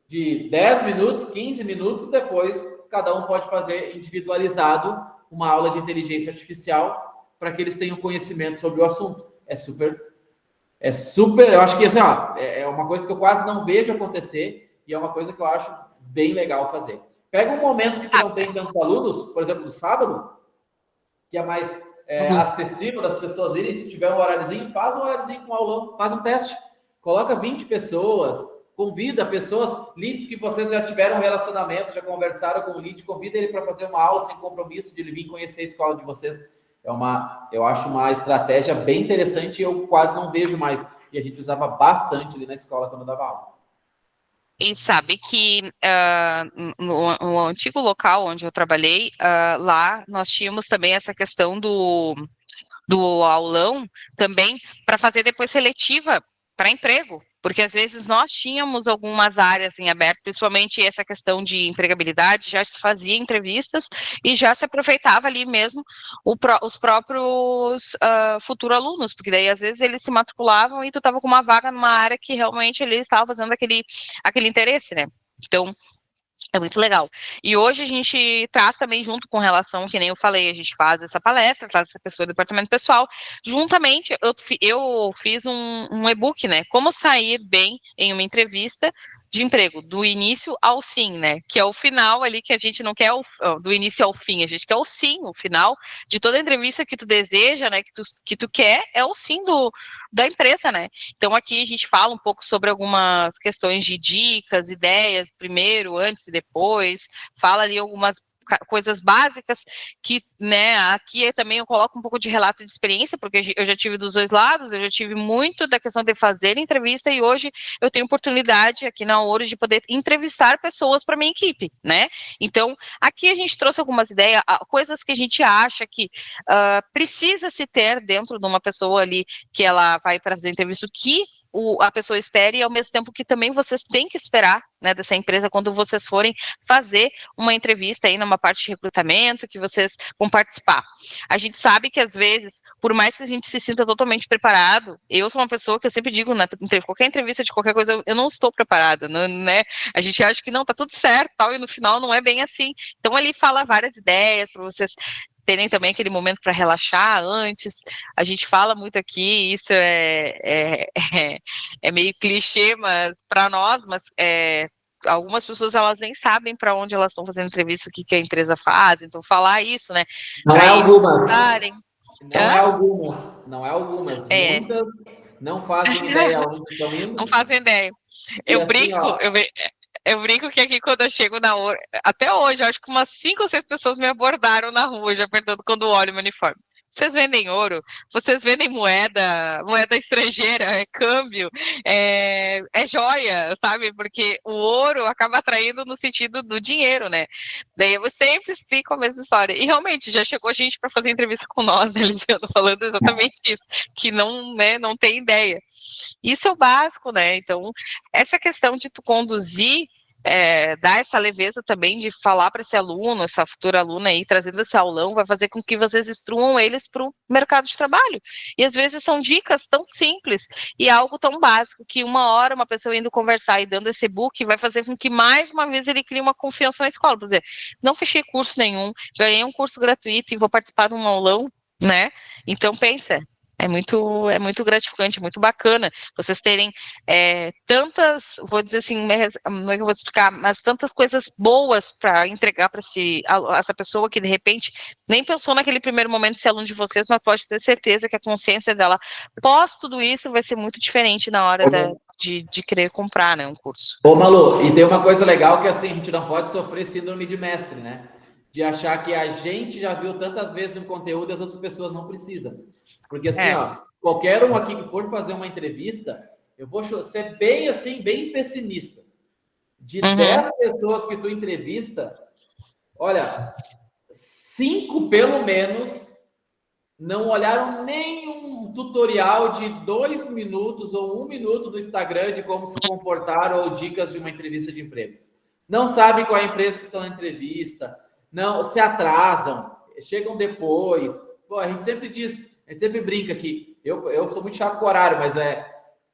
de 10 minutos, 15 minutos, depois cada um pode fazer individualizado uma aula de inteligência artificial para que eles tenham conhecimento sobre o assunto. É super, eu acho que assim, ó, é uma coisa que eu quase não vejo acontecer e é uma coisa que eu acho bem legal fazer. Pega um momento que tu não tem tantos alunos, por exemplo, no sábado, que é mais acessível das pessoas irem, se tiver um horáriozinho, faz um horáriozinho com aulão, faz um teste, coloca 20 pessoas, convida pessoas, leads que vocês já tiveram um relacionamento, já conversaram com o lead, convida ele para fazer uma aula sem compromisso, de ele vir conhecer a escola de vocês. Eu acho uma estratégia bem interessante e eu quase não vejo mais. E a gente usava bastante ali na escola quando eu dava aula. E sabe que no antigo local onde eu trabalhei, lá nós tínhamos também essa questão do aulão também para fazer depois seletiva para emprego, porque às vezes nós tínhamos algumas áreas em aberto, principalmente essa questão de empregabilidade, já se fazia entrevistas e já se aproveitava ali mesmo os próprios futuros alunos, porque daí às vezes eles se matriculavam e tu estava com uma vaga numa área que realmente eles estavam fazendo aquele interesse, né? Então, é muito legal. E hoje a gente traz também junto com relação, que nem eu falei, a gente faz essa palestra, traz essa pessoa do departamento pessoal. Juntamente, eu fiz um e-book, né? Como sair bem em uma entrevista de emprego, do início ao sim, né? Que é o final ali que a gente não quer do início ao fim, a gente quer o sim, o final de toda entrevista que tu deseja, né? Que tu quer, é o sim da empresa, né? Então aqui a gente fala um pouco sobre algumas questões de dicas, ideias, primeiro, antes e depois, fala ali algumas coisas básicas que, né, aqui também eu coloco um pouco de relato de experiência, porque eu já tive dos dois lados, eu já tive muito da questão de fazer entrevista e hoje eu tenho oportunidade aqui na Ouro de poder entrevistar pessoas para minha equipe, né? Então, aqui a gente trouxe algumas ideias, coisas que a gente acha que precisa se ter dentro de uma pessoa ali que ela vai para fazer entrevista, que a pessoa espere e ao mesmo tempo que também vocês têm que esperar, né, dessa empresa quando vocês forem fazer uma entrevista aí numa parte de recrutamento, que vocês vão participar. A gente sabe que às vezes, por mais que a gente se sinta totalmente preparado, eu sou uma pessoa que eu sempre digo, qualquer entrevista de qualquer coisa, eu não estou preparada, né? A gente acha que não, tá tudo certo, tal, e no final não é bem assim. Então ali fala várias ideias para vocês terem também aquele momento para relaxar antes. A gente fala muito aqui, isso é meio clichê, mas para nós, algumas pessoas elas nem sabem para onde elas estão fazendo entrevista, o que a empresa faz, então falar isso, né? Não é algumas. Não é algumas. É. Muitas não fazem ideia onde estão indo. Não fazem ideia. Eu brinco que aqui quando eu chego na Ouro, até hoje, eu acho que umas 5 ou 6 pessoas me abordaram na rua, já perguntando quando olho o meu uniforme. Vocês vendem ouro? Vocês vendem moeda estrangeira, câmbio, é joia, sabe? Porque o ouro acaba atraindo no sentido do dinheiro, né? Daí eu sempre explico a mesma história. E realmente, já chegou gente para fazer entrevista com nós, né, Luciano, falando exatamente isso, que não, né, não tem ideia. Isso é o básico, né? Então, essa questão de tu conduzir, dar essa leveza também de falar para esse aluno, essa futura aluna aí, trazendo esse aulão, vai fazer com que vocês instruam eles para o mercado de trabalho. E às vezes são dicas tão simples e algo tão básico que uma hora uma pessoa indo conversar e dando esse book vai fazer com que mais uma vez ele crie uma confiança na escola. Por exemplo, não fechei curso nenhum, ganhei um curso gratuito e vou participar de um aulão, né? Então, pensa. É muito gratificante, muito bacana vocês terem tantas, vou dizer assim, não é que eu vou explicar, mas tantas coisas boas para entregar para essa pessoa que de repente nem pensou naquele primeiro momento de ser aluno de vocês, mas pode ter certeza que a consciência dela pós tudo isso vai ser muito diferente na hora de querer comprar, né, um curso. Ô, Malu, e tem uma coisa legal que, assim, a gente não pode sofrer síndrome de mestre, né? De achar que a gente já viu tantas vezes um conteúdo e as outras pessoas não precisam. Porque, assim, ó, qualquer um aqui que for fazer uma entrevista, eu vou ser bem, assim, bem pessimista. De 10 pessoas que tu entrevista, olha, 5 pelo menos não olharam nenhum tutorial de 2 minutos ou 1 minuto do Instagram de como se comportar ou dicas de uma entrevista de emprego. Não sabem qual é a empresa que estão na entrevista, não se atrasam, chegam depois. Pô, a gente sempre diz, a gente sempre brinca aqui. Eu sou muito chato com o horário, mas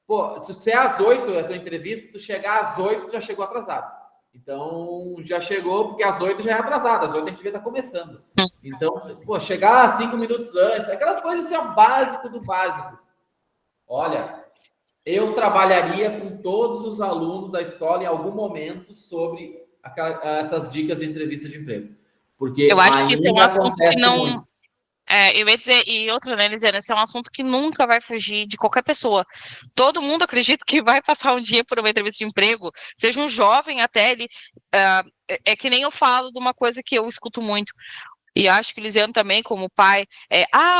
pô, se você é às 8 a tua entrevista, tu chegar às 8 já chegou atrasado. Então, já chegou, porque às 8 já é atrasado, às 8 a gente devia estar começando. Então, pô, chegar 5 minutos antes, aquelas coisas assim, ó, básico do básico. Olha, eu trabalharia com todos os alunos da escola em algum momento sobre essas dicas de entrevista de emprego. Porque eu acho que isso é um assunto que não... muito. Eu ia dizer, e outra, né, Lisiana, esse é um assunto que nunca vai fugir de qualquer pessoa. Todo mundo acredita que vai passar um dia por uma entrevista de emprego, seja um jovem até ele. É que nem eu falo de uma coisa que eu escuto muito, e acho que o Lisiano também, como pai,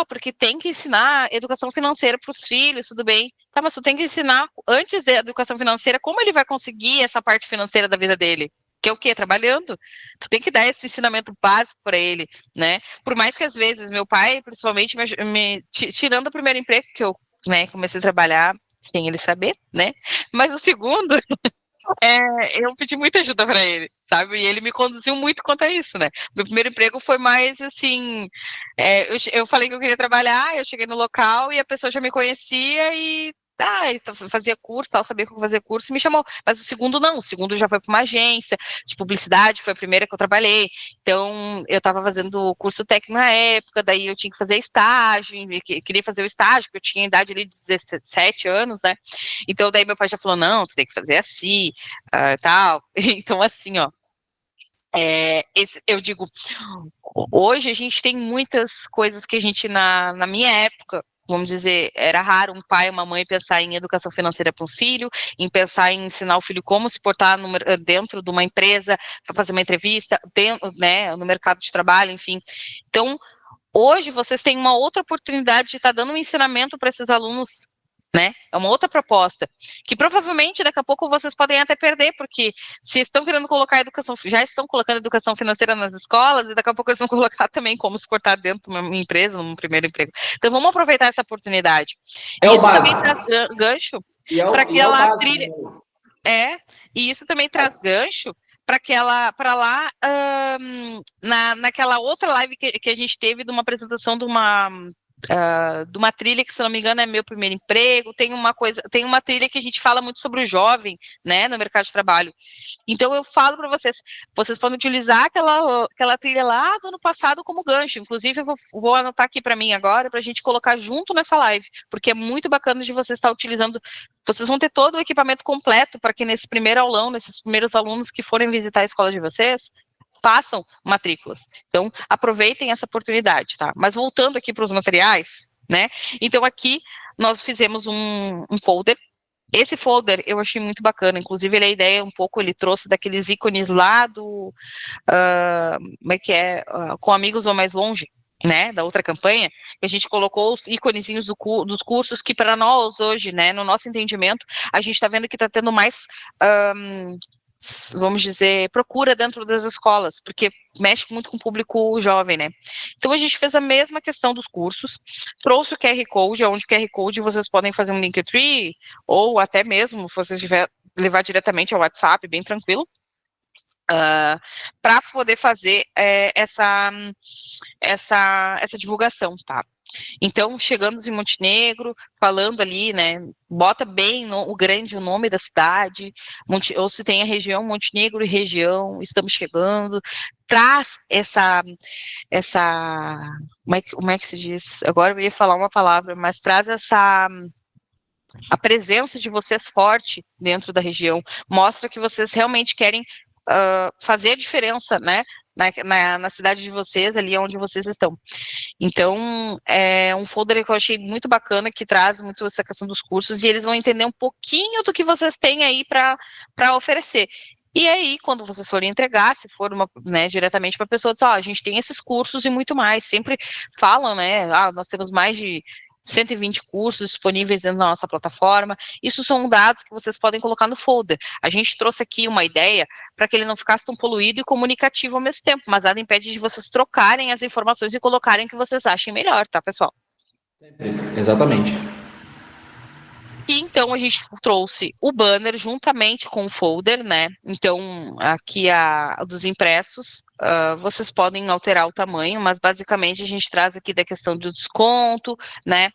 porque tem que ensinar educação financeira para os filhos, tudo bem. Tá, mas tu tem que ensinar, antes da educação financeira, como ele vai conseguir essa parte financeira da vida dele. Que é o quê? Trabalhando. Tu tem que dar esse ensinamento básico para ele, né? Por mais que às vezes meu pai, principalmente, tirando o primeiro emprego que eu, né, comecei a trabalhar sem ele saber, né? Mas o segundo, eu pedi muita ajuda para ele, sabe? E ele me conduziu muito quanto a isso, né? Meu primeiro emprego foi mais assim, eu falei que eu queria trabalhar, eu cheguei no local e a pessoa já me conhecia e então fazia curso, tal, sabia como fazer curso e me chamou. Mas o segundo não, o segundo já foi para uma agência de publicidade, foi a primeira que eu trabalhei. Então, eu estava fazendo curso técnico na época, daí eu tinha que fazer estágio, queria fazer o estágio, porque eu tinha idade ali de 17 anos, né? Então, daí meu pai já falou, não, tu tem que fazer assim, tal. Então, assim, ó, eu digo, hoje a gente tem muitas coisas que a gente, na minha época, vamos dizer, era raro um pai e uma mãe pensar em educação financeira para um filho, em pensar em ensinar o filho como se portar dentro de uma empresa, para fazer uma entrevista, né, no mercado de trabalho, enfim. Então, hoje vocês têm uma outra oportunidade de estar dando um ensinamento para esses alunos, né? É uma outra proposta, que provavelmente daqui a pouco vocês podem até perder, porque se estão querendo colocar educação, já estão colocando educação financeira nas escolas, e daqui a pouco eles vão colocar também como se portar dentro de uma empresa, num primeiro emprego. Então vamos aproveitar essa oportunidade. É E o isso também básico. traz gancho para E é o aquela básico. trilha. E isso também traz gancho para lá naquela outra live que a gente teve de uma apresentação de uma trilha que, se não me engano, é Meu Primeiro Emprego. Tem uma trilha que a gente fala muito sobre o jovem, né, no mercado de trabalho. Então eu falo para vocês podem utilizar aquela trilha lá do ano passado como gancho. Inclusive, eu vou anotar aqui para mim agora, para a gente colocar junto nessa live, porque é muito bacana de vocês estar utilizando. Vocês vão ter todo o equipamento completo para que nesse primeiro aulão, nesses primeiros alunos que forem visitar a escola de vocês, façam matrículas. Então, aproveitem essa oportunidade, tá? Mas voltando aqui para os materiais, né? Então, aqui nós fizemos um folder. Esse folder eu achei muito bacana, inclusive ele, a ideia um pouco, ele trouxe daqueles ícones lá como é que é, com amigos ou mais longe, né, da outra campanha, que a gente colocou os íconezinhos dos cursos que para nós hoje, né, no nosso entendimento, a gente está vendo que está tendo mais, vamos dizer, procura dentro das escolas, porque mexe muito com o público jovem, né? Então a gente fez a mesma questão dos cursos, trouxe o QR Code, onde o QR Code vocês podem fazer um Linktree, ou até mesmo, se vocês tiver levar diretamente ao WhatsApp, bem tranquilo, para poder fazer essa divulgação, tá? Então, chegamos em Montenegro, falando ali, né, bota bem o nome da cidade, ou se tem a região Montenegro e região, estamos chegando, traz como é que se diz? Agora eu ia falar uma palavra, mas traz a presença de vocês forte dentro da região, mostra que vocês realmente querem fazer a diferença, né, na cidade de vocês, ali onde vocês estão. Então, é um folder que eu achei muito bacana, que traz muito essa questão dos cursos, e eles vão entender um pouquinho do que vocês têm aí para oferecer. E aí, quando vocês forem entregar, se for né, diretamente para a pessoa, diz, a gente tem esses cursos e muito mais. Sempre falam, né, nós temos mais de 120 cursos disponíveis dentro da nossa plataforma. Isso são dados que vocês podem colocar no folder. A gente trouxe aqui uma ideia para que ele não ficasse tão poluído e comunicativo ao mesmo tempo, mas nada impede de vocês trocarem as informações e colocarem o que vocês achem melhor, tá, pessoal? Exatamente. E então a gente trouxe o banner juntamente com o folder, né? Então, aqui dos impressos, vocês podem alterar o tamanho, mas basicamente a gente traz aqui da questão do desconto, né?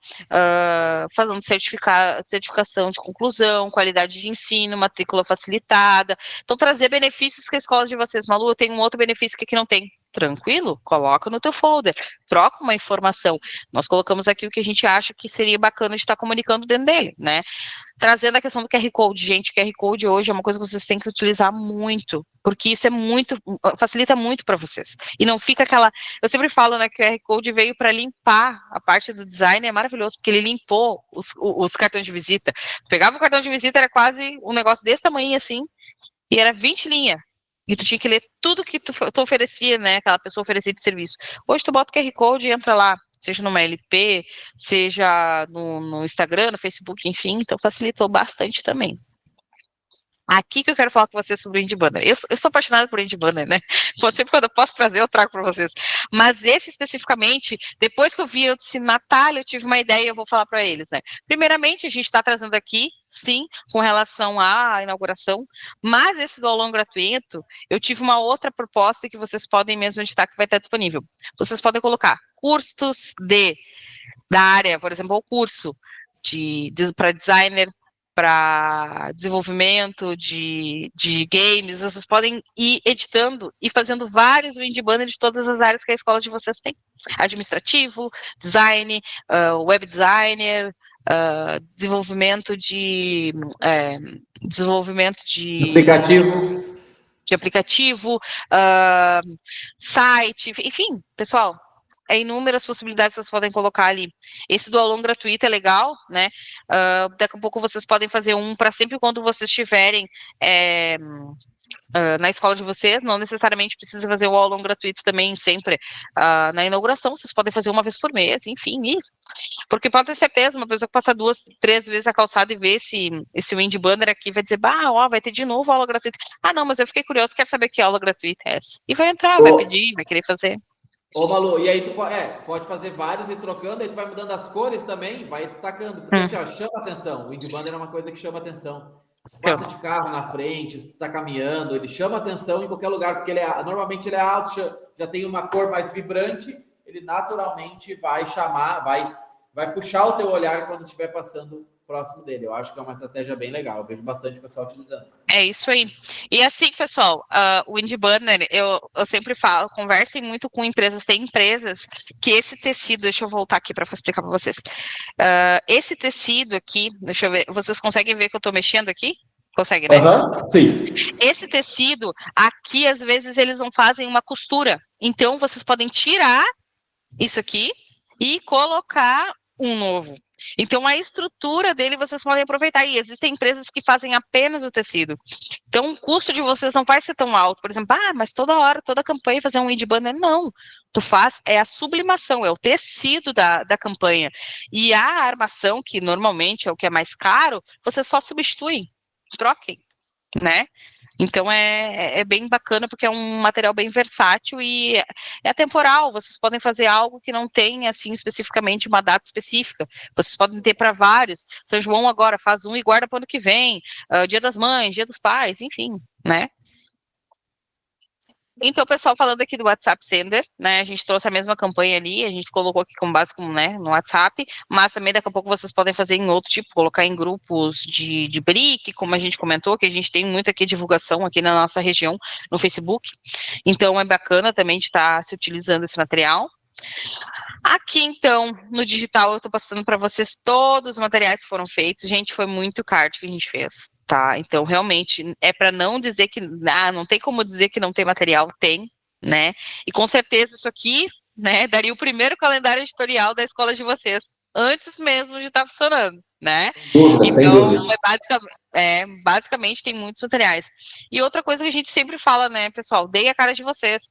Fazendo certificação de conclusão, qualidade de ensino, matrícula facilitada. Então, trazer benefícios que a escola de vocês, Malu, tem um outro benefício que aqui não tem. Tranquilo? Coloca no teu folder, troca uma informação. Nós colocamos aqui o que a gente acha que seria bacana de estar comunicando dentro dele, né? Trazendo a questão do QR Code, gente, QR Code hoje é uma coisa que vocês têm que utilizar muito, porque isso facilita muito para vocês. E não fica eu sempre falo, né, que o QR Code veio para limpar a parte do design, é maravilhoso, porque ele limpou os cartões de visita. Pegava o cartão de visita, era quase um negócio desse tamanho assim, e era 20 linhas. E tu tinha que ler tudo que tu oferecia, né? Aquela pessoa oferecia de serviço. Hoje tu bota o QR Code e entra lá, seja numa LP, seja no Instagram, no Facebook, enfim. Então facilitou bastante também. Aqui que eu quero falar com vocês sobre o Indie Banner. Eu sou apaixonada por Indie Banner, né? Sempre quando eu posso trazer, eu trago para vocês. Mas esse especificamente, depois que eu vi, eu disse, Natália, eu tive uma ideia e eu vou falar para eles, né? Primeiramente, a gente está trazendo aqui, sim, com relação à inauguração, mas esse do aulão gratuito, eu tive uma outra proposta que vocês podem mesmo editar, que vai estar disponível. Vocês podem colocar cursos da área, por exemplo, o curso para designer, para desenvolvimento de games, vocês podem ir editando e fazendo vários Indie Banner de todas as áreas que a escola de vocês tem. Administrativo, design, web designer, desenvolvimento de aplicativo, site, enfim, pessoal, inúmeras possibilidades que vocês podem colocar ali. Esse do aulão gratuito é legal, né? Daqui a pouco vocês podem fazer um para sempre quando vocês estiverem na escola de vocês, não necessariamente precisa fazer o aulão gratuito também sempre na inauguração, vocês podem fazer uma vez por mês, enfim, porque pode ter certeza, uma pessoa que passa 2, 3 vezes a calçada e vê esse Indie Banner aqui, vai dizer, vai ter de novo aula gratuita. Não, mas eu fiquei curioso, quero saber que aula gratuita é essa. E vai entrar, vai pedir, vai querer fazer. Ô, Malu, e aí tu pode fazer vários e trocando, aí tu vai mudando as cores também, vai destacando, porque assim, chama atenção, o Indie Banner é uma coisa que chama atenção. Se tu passa de carro na frente, se tu tá caminhando, ele chama atenção em qualquer lugar, porque normalmente ele é alto, já tem uma cor mais vibrante, ele naturalmente vai chamar, vai puxar o teu olhar quando estiver passando próximo dele. Eu acho que é uma estratégia bem legal, eu vejo bastante o pessoal utilizando. É isso aí. E assim, pessoal, o Indie Banner, eu sempre falo, conversem muito com empresas, tem empresas que esse tecido, deixa eu voltar aqui para explicar para vocês. Esse tecido aqui, deixa eu ver, vocês conseguem ver que eu estou mexendo aqui? Consegue, né? Sim. Esse tecido, aqui, às vezes, eles não fazem uma costura. Então, vocês podem tirar isso aqui e colocar um novo. Então, a estrutura dele vocês podem aproveitar. E existem empresas que fazem apenas o tecido. Então, o custo de vocês não vai ser tão alto. Por exemplo, mas toda hora, toda campanha fazer um Indie Banner. Não. Tu faz, é a sublimação, é o tecido da campanha. E a armação, que normalmente é o que é mais caro, vocês só substituem. Troquem, né? Então é bem bacana porque é um material bem versátil e é atemporal. Vocês podem fazer algo que não tem assim especificamente uma data específica. Vocês podem ter para vários. São João agora faz um e guarda para o ano que vem. Dia das Mães, Dia dos Pais, enfim, né? Então, pessoal, falando aqui do WhatsApp Sender, né, a gente trouxe a mesma campanha ali, a gente colocou aqui como base, né, no WhatsApp, mas também daqui a pouco vocês podem fazer em outro tipo, colocar em grupos de brick, como a gente comentou, que a gente tem muito aqui divulgação aqui na nossa região, no Facebook, então é bacana também de estar se utilizando esse material. Aqui, então, no digital, eu estou passando para vocês todos os materiais que foram feitos, gente, foi muito card que a gente fez. tá? Então, realmente, é para não dizer que, não tem como dizer que não tem material, tem, né? E com certeza isso aqui, né, daria o primeiro calendário editorial da escola de vocês, antes mesmo de estar funcionando, né? Dúvida, sem Então, dúvida. basicamente tem muitos materiais. E outra coisa que a gente sempre fala, né, pessoal, deem a cara de vocês,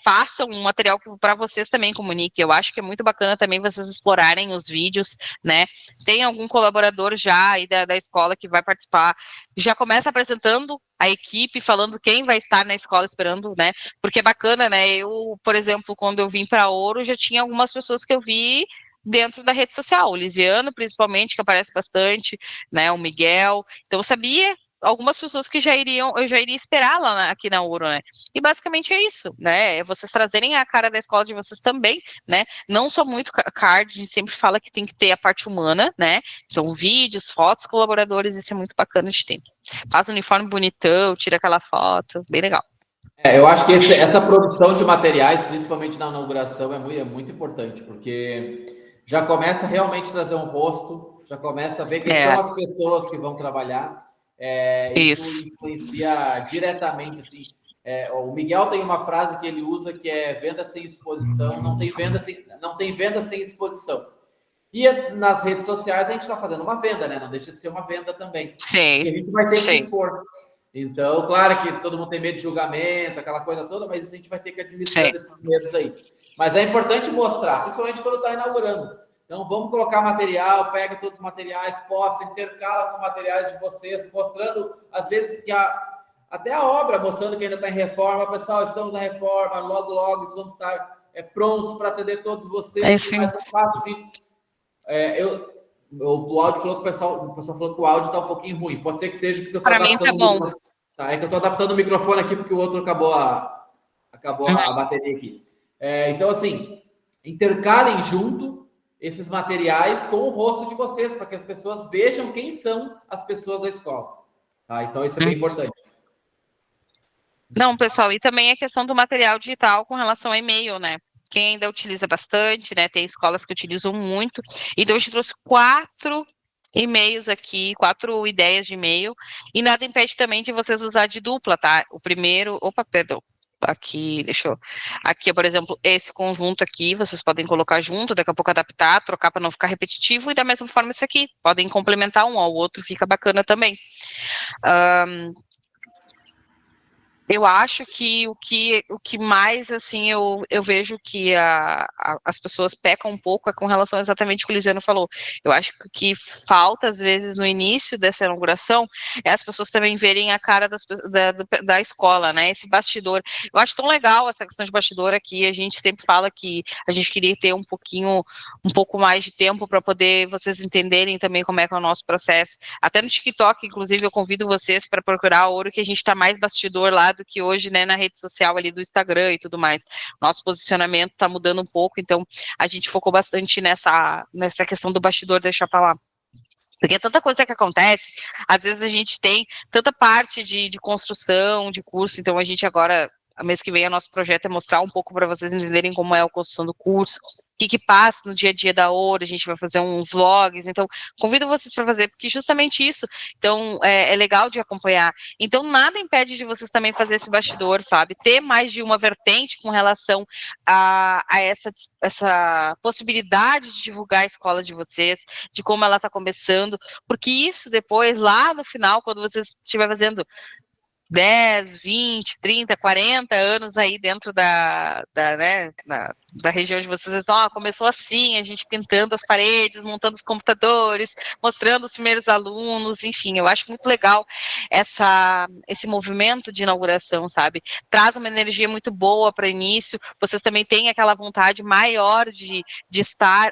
façam um material que para vocês também comunique. Eu acho que é muito bacana também vocês explorarem os vídeos, né? Tem algum colaborador já aí da escola que vai participar, já começa apresentando a equipe, falando quem vai estar na escola esperando, né? Porque é bacana, né? Eu, por exemplo, quando eu vim para Ouro, já tinha algumas pessoas que eu vi dentro da rede social, o Lisiano, principalmente, que aparece bastante, né? O Miguel. Então, eu sabia algumas pessoas que eu já iria esperar lá aqui na Ouro, né? E basicamente é isso, né? É vocês trazerem a cara da escola de vocês também, né? Não só muito card, a gente sempre fala que tem que ter a parte humana, né? Então, vídeos, fotos, colaboradores, isso é muito bacana de ter. Faz um uniforme bonitão, tira aquela foto, bem legal. Eu acho que essa produção de materiais, principalmente na inauguração, é muito importante, porque já começa realmente a trazer um rosto, já começa a ver quem são as pessoas que vão trabalhar. Isso influencia diretamente, assim. O Miguel tem uma frase que ele usa que é venda sem exposição, não tem venda sem exposição. E nas redes sociais a gente está fazendo uma venda, né? Não deixa de ser uma venda também. Sim. E a gente vai ter que se expor. Então, claro que todo mundo tem medo de julgamento, aquela coisa toda, mas a gente vai ter que administrar esses medos aí. Mas é importante mostrar, principalmente quando está inaugurando. Então, vamos colocar material, pega todos os materiais, posta, intercala com materiais de vocês, mostrando, às vezes, que até a obra, mostrando que ainda está em reforma. Pessoal, estamos na reforma, logo, logo, vamos estar prontos para atender todos vocês. Mas eu faço vídeo. O áudio falou que o pessoal falou que o áudio está um pouquinho ruim. Pode ser que seja porque eu estou adaptando o microfone. É que eu estou adaptando o microfone aqui porque o outro acabou a bateria aqui. Então, assim, intercalem junto esses materiais com o rosto de vocês, para que as pessoas vejam quem são as pessoas da escola. Tá? Então, isso é bem importante. Não, pessoal, e também a questão do material digital com relação ao e-mail, né? Quem ainda utiliza bastante, né? Tem escolas que utilizam muito. Então, a gente trouxe 4 e-mails aqui, 4 ideias de e-mail, e nada impede também de vocês usar de dupla, tá? O primeiro, perdão, aqui, aqui, por exemplo, esse conjunto aqui, vocês podem colocar junto, daqui a pouco adaptar, trocar para não ficar repetitivo, e da mesma forma esse aqui, podem complementar um ao outro, fica bacana também. Eu acho que o que mais, assim, eu vejo que as pessoas pecam um pouco é com relação exatamente ao que o Lisiano falou. Eu acho que o que falta, às vezes, no início dessa inauguração, é as pessoas também verem a cara da escola, né, esse bastidor. Eu acho tão legal essa questão de bastidor aqui, a gente sempre fala que a gente queria ter um pouco mais de tempo para poder vocês entenderem também como é que é o nosso processo. Até no TikTok, inclusive, eu convido vocês para procurar a Ouro, que a gente está mais bastidor lá do que hoje, né, na rede social ali do Instagram e tudo mais. Nosso posicionamento está mudando um pouco, então a gente focou bastante nessa questão do bastidor, deixar para lá. Porque é tanta coisa que acontece, às vezes a gente tem tanta parte de construção, de curso, então a gente agora, a mês que vem, o nosso projeto é mostrar um pouco para vocês entenderem como é a construção do curso, o que passa no dia a dia da Ouro, a gente vai fazer uns vlogs, então convido vocês para fazer, porque justamente isso, então é legal de acompanhar. Então nada impede de vocês também fazer esse bastidor, sabe? Ter mais de uma vertente com relação a essa possibilidade de divulgar a escola de vocês, de como ela está começando, porque isso depois, lá no final, quando vocês estiver fazendo 10, 20, 30, 40 anos aí dentro né, da região de vocês, começou assim, a gente pintando as paredes, montando os computadores, mostrando os primeiros alunos, enfim, eu acho muito legal esse movimento de inauguração, sabe? Traz uma energia muito boa para o início, vocês também têm aquela vontade maior de estar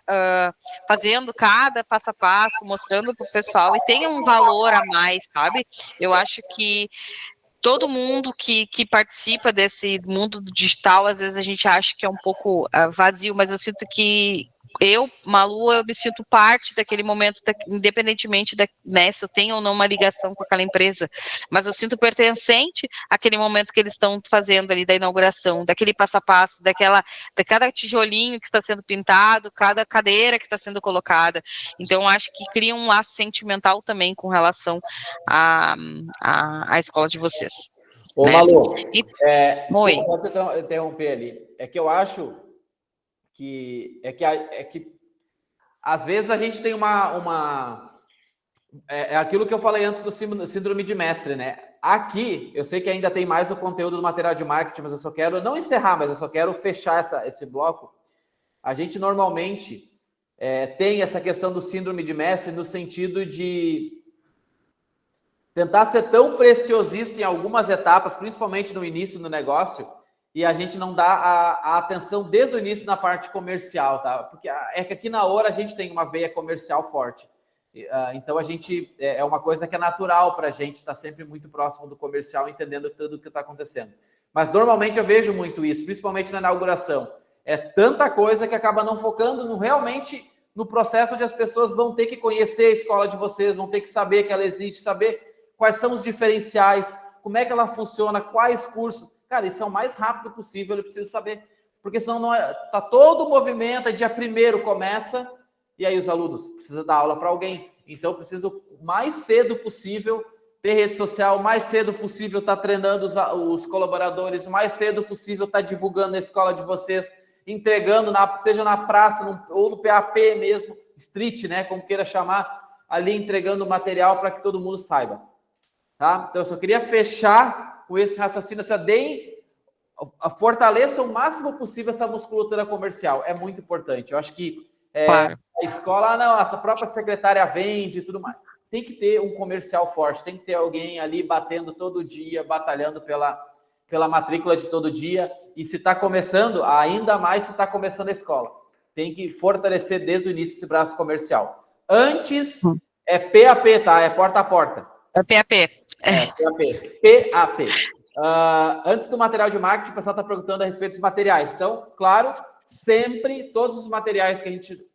fazendo cada passo a passo, mostrando para o pessoal, e tem um valor a mais, sabe? Eu acho que todo mundo que participa desse mundo digital, às vezes a gente acha que é um pouco vazio, mas eu sinto que Malu, eu me sinto parte daquele momento, independentemente né, se eu tenho ou não uma ligação com aquela empresa, mas eu sinto pertencente àquele momento que eles estão fazendo ali da inauguração, daquele passo a passo, de cada tijolinho que está sendo pintado, cada cadeira que está sendo colocada. Então, acho que cria um laço sentimental também com relação à escola de vocês. Ô, né? Malu, Oi. desculpa, só te interromper ali. É que eu acho que às vezes a gente tem é aquilo que eu falei antes do síndrome de mestre, né? Aqui, eu sei que ainda tem mais o conteúdo do material de marketing, mas eu só quero, não encerrar, mas eu só quero fechar esse bloco. A gente normalmente tem essa questão do síndrome de mestre no sentido de tentar ser tão preciosista em algumas etapas, principalmente no início do negócio, e a gente não dá a atenção desde o início na parte comercial, tá? Porque é que aqui na Ouro a gente tem uma veia comercial forte. Então a gente é uma coisa que é natural para a gente estar sempre muito próximo do comercial, entendendo tudo o que está acontecendo. Mas normalmente eu vejo muito isso, principalmente na inauguração. É tanta coisa que acaba não focando realmente no processo onde as pessoas vão ter que conhecer a escola de vocês, vão ter que saber que ela existe, saber quais são os diferenciais, como é que ela funciona, quais cursos. Cara, isso é o mais rápido possível, ele precisa saber. Porque senão não tá todo o movimento, dia 1º começa, e aí os alunos precisam dar aula para alguém. Então, preciso o mais cedo possível ter rede social, o mais cedo possível estar treinando os colaboradores, o mais cedo possível estar divulgando a escola de vocês, entregando, seja na praça ou no PAP mesmo, street, né, como queira chamar, ali entregando material para que todo mundo saiba. Tá? Então, eu só queria fechar com esse raciocínio, fortaleça o máximo possível essa musculatura comercial. É muito importante. Eu acho que Claro. a escola, não, essa própria secretária vende e tudo mais. Tem que ter um comercial forte, tem que ter alguém ali batendo todo dia, batalhando pela matrícula de todo dia. E se está começando, ainda mais se está começando a escola. Tem que fortalecer desde o início esse braço comercial. Antes, é PAP, tá? É porta a porta. É PAP. PAP. Antes do material de marketing, o pessoal está perguntando a respeito dos materiais. Então, claro, sempre todos os materiais que a gente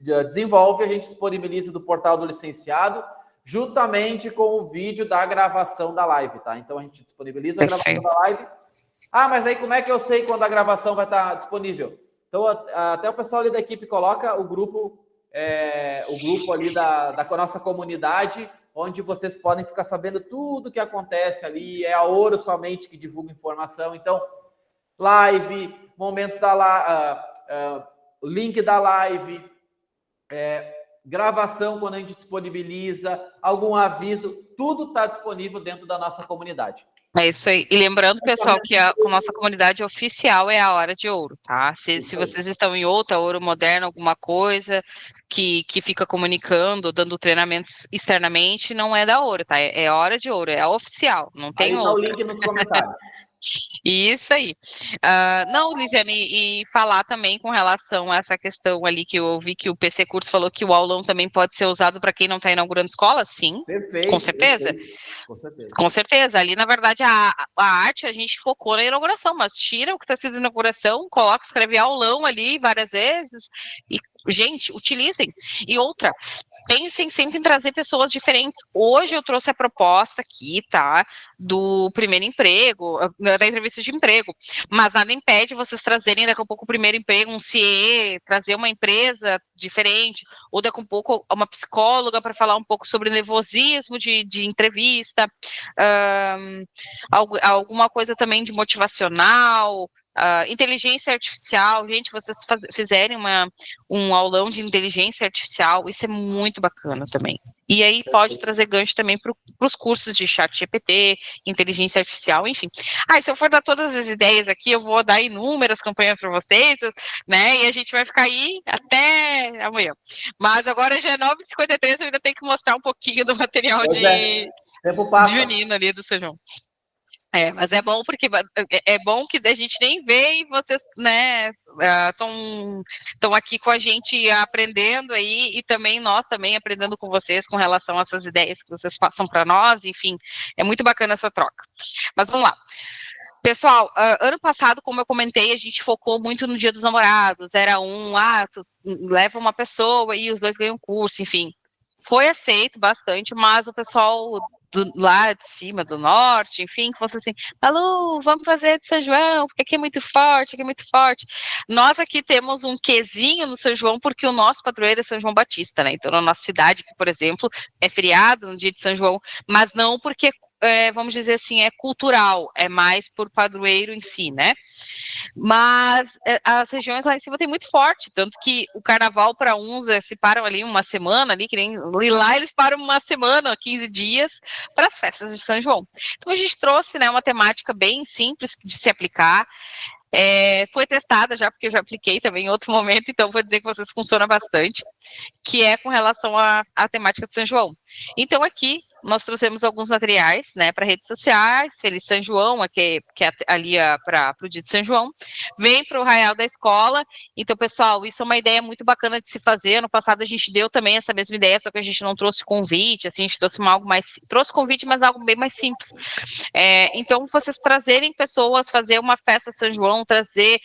desenvolve, a gente disponibiliza do portal do licenciado, juntamente com o vídeo da gravação da live, tá? Então, a gente disponibiliza a gravação da live. Mas aí como é que eu sei quando a gravação vai estar disponível? Então, até o pessoal ali da equipe coloca o grupo ali da nossa comunidade, onde vocês podem ficar sabendo tudo o que acontece ali. É a Ouro somente que divulga informação. Então, live, momentos o link da live, gravação quando a gente disponibiliza, algum aviso, tudo está disponível dentro da nossa comunidade. É isso aí. E lembrando, pessoal, que a nossa comunidade oficial é a Hora de Ouro, tá? Se vocês estão em outra, Ouro Moderno, alguma coisa que fica comunicando, dando treinamentos externamente, não é da Ouro, tá? É a Hora de Ouro, é a oficial, não tem aí outra. Tá o link nos comentários. Isso aí. Não, Lisiane, e falar também com relação a essa questão ali que eu ouvi que o PC Curso falou que o aulão também pode ser usado para quem não está inaugurando escola, sim. Perfeito. Com certeza. Perfeito. Com certeza. Com certeza. Ali, na verdade, a arte a gente focou na inauguração, mas tira o que está sendo inauguração, coloca, escreve aulão ali várias vezes e, gente, utilizem. E outra, pensem sempre em trazer pessoas diferentes. Hoje eu trouxe a proposta aqui, tá? Do primeiro emprego, da entrevista de emprego. Mas nada impede vocês trazerem daqui a pouco o primeiro emprego, um CIE, trazer uma empresa diferente, ou daqui a pouco uma psicóloga para falar um pouco sobre nervosismo de entrevista, alguma coisa também de motivacional, inteligência artificial. Gente, vocês fizerem um aulão de inteligência artificial, isso é muito bacana também. E aí pode trazer gancho também para os cursos de chat GPT, inteligência artificial, enfim. E se eu for dar todas as ideias aqui, eu vou dar inúmeras campanhas para vocês, né? E a gente vai ficar aí até amanhã. Mas agora já é 9h53, eu ainda tenho que mostrar um pouquinho do material de junino ali do São João. Mas é bom porque é bom que a gente nem vê e vocês, né, estão aqui com a gente aprendendo aí e também nós também aprendendo com vocês com relação a essas ideias que vocês passam para nós, enfim, é muito bacana essa troca. Mas vamos lá. Pessoal, ano passado, como eu comentei, a gente focou muito no Dia dos Namorados. Era tu leva uma pessoa e os dois ganham curso, enfim. Foi aceito bastante, mas o pessoal lá de cima, do norte, enfim, que fosse assim, Malu, vamos fazer de São João, porque aqui é muito forte, aqui é muito forte. Nós aqui temos um quezinho no São João, porque o nosso padroeiro é São João Batista, né? Então, na nossa cidade, que, por exemplo, é feriado no dia de São João, mas não porque vamos dizer assim, é cultural, é mais por padroeiro em si, né? Mas as regiões lá em cima tem muito forte, tanto que o carnaval para uns se param ali uma semana, ali, que nem lá eles param uma semana, 15 dias, para as festas de São João. Então a gente trouxe, né, uma temática bem simples de se aplicar. Foi testada já, porque eu já apliquei também em outro momento, então vou dizer que vocês funcionam bastante, que é com relação à temática de São João. Então, aqui nós trouxemos alguns materiais, né, para redes sociais, Feliz São João, que é ali para o dia de São João, vem para o Arraial da Escola. Então, pessoal, isso é uma ideia muito bacana de se fazer. No passado a gente deu também essa mesma ideia, só que a gente não trouxe convite, assim, a gente trouxe algo mais, trouxe convite, mas algo bem mais simples. Então, vocês trazerem pessoas, fazer uma festa São João, trazer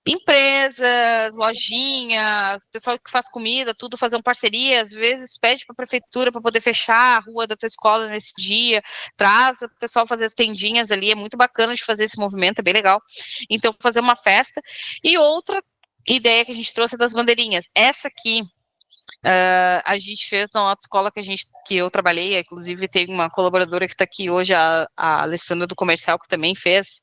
empresas, lojinhas, pessoal que faz comida, tudo fazendo parceria, às vezes pede para a prefeitura para poder fechar a rua da tua escola nesse dia, traz o pessoal fazer as tendinhas ali, é muito bacana de fazer esse movimento, é bem legal. Então, fazer uma festa. E outra ideia que a gente trouxe é das bandeirinhas. Essa aqui, a gente fez na autoescola que eu trabalhei, inclusive tem uma colaboradora que está aqui hoje, a Alessandra do Comercial, que também fez.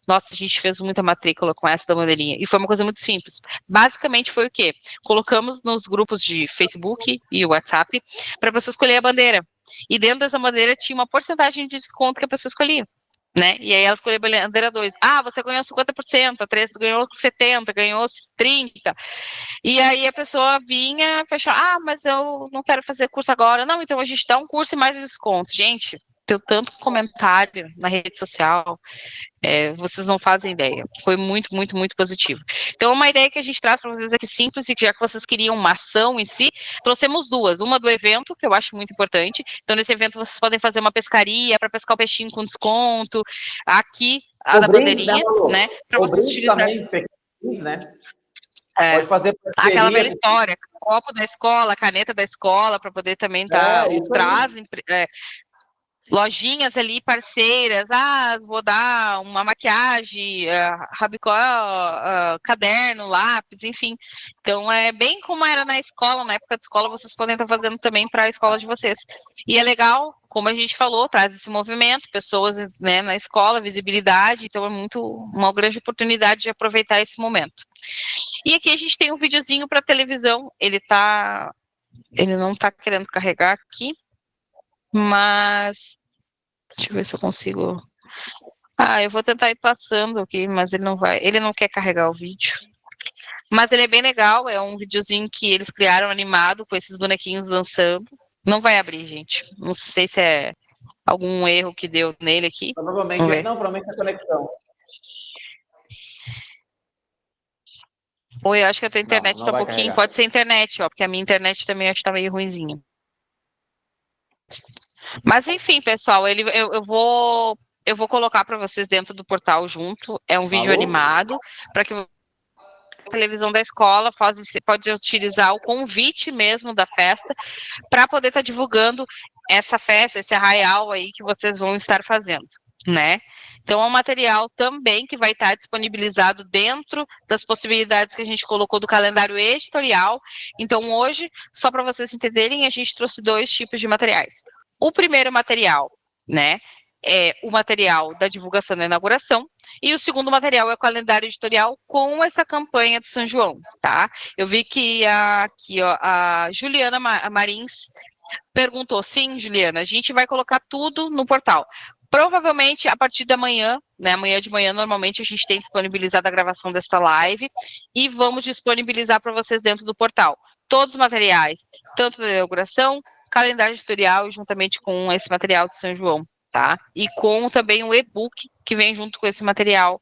Nossa, a gente fez muita matrícula com essa da bandeirinha, e foi uma coisa muito simples. Basicamente foi o quê? Colocamos nos grupos de Facebook e WhatsApp para a pessoa escolher a bandeira, e dentro dessa bandeira tinha uma porcentagem de desconto que a pessoa escolhia. Né? E aí ela escolheu a bandeira 2. Você ganhou 50%, a 3 ganhou 70%, ganhou 30%. E aí a pessoa vinha fechar, mas eu não quero fazer curso agora. Não, então a gente dá um curso e mais desconto. Gente, deu tanto comentário na rede social, vocês não fazem ideia. Foi muito, muito, muito positivo. Então, uma ideia que a gente traz para vocês aqui simples, e que já que vocês queriam uma ação em si, trouxemos duas. Uma do evento, que eu acho muito importante. Então, nesse evento, vocês podem fazer uma pescaria para pescar o peixinho com desconto. Aqui, a da bandeirinha, né? Para vocês utilizarem. Também, pequenos, né? Pode fazer parceria. Aquela velha história, copo da escola, caneta da escola, para poder também estar, ou traz lojinhas ali parceiras, vou dar uma maquiagem, rabicó, caderno, lápis, enfim. Então, é bem como era na escola, na época de escola, vocês podem estar fazendo também para a escola de vocês. E é legal, como a gente falou, traz esse movimento, pessoas, né, na escola, visibilidade, então é uma grande oportunidade de aproveitar esse momento. E aqui a gente tem um videozinho para televisão, ele não está querendo carregar aqui, mas deixa eu ver se eu consigo. Eu vou tentar ir passando aqui, mas ele não quer carregar o vídeo. Mas ele é bem legal, é um videozinho que eles criaram animado com esses bonequinhos dançando. Não vai abrir, gente. Não sei se é algum erro que deu nele aqui. Provavelmente é conexão. Eu acho que a tua internet está um pouquinho. Carregar. Pode ser internet, porque a minha internet também acho que está meio ruinzinha. Mas enfim, pessoal, eu vou colocar para vocês dentro do portal junto. É um vídeo animado para que a televisão da escola pode utilizar o convite mesmo da festa para poder estar divulgando essa festa, esse arraial aí que vocês vão estar fazendo, né? Então, é um material também que vai estar disponibilizado dentro das possibilidades que a gente colocou do calendário editorial. Então, hoje, só para vocês entenderem, a gente trouxe 2 tipos de materiais. O primeiro material, né, é o material da divulgação da inauguração, e o segundo material é o calendário editorial com essa campanha do São João, tá? Eu vi que a Juliana Marins perguntou, sim, Juliana, a gente vai colocar tudo no portal. Provavelmente, a partir da manhã, né, amanhã de manhã, normalmente a gente tem disponibilizado a gravação desta live e vamos disponibilizar para vocês dentro do portal. Todos os materiais, tanto da inauguração, calendário editorial e juntamente com esse material de São João, tá? E com também o e-book que vem junto com esse material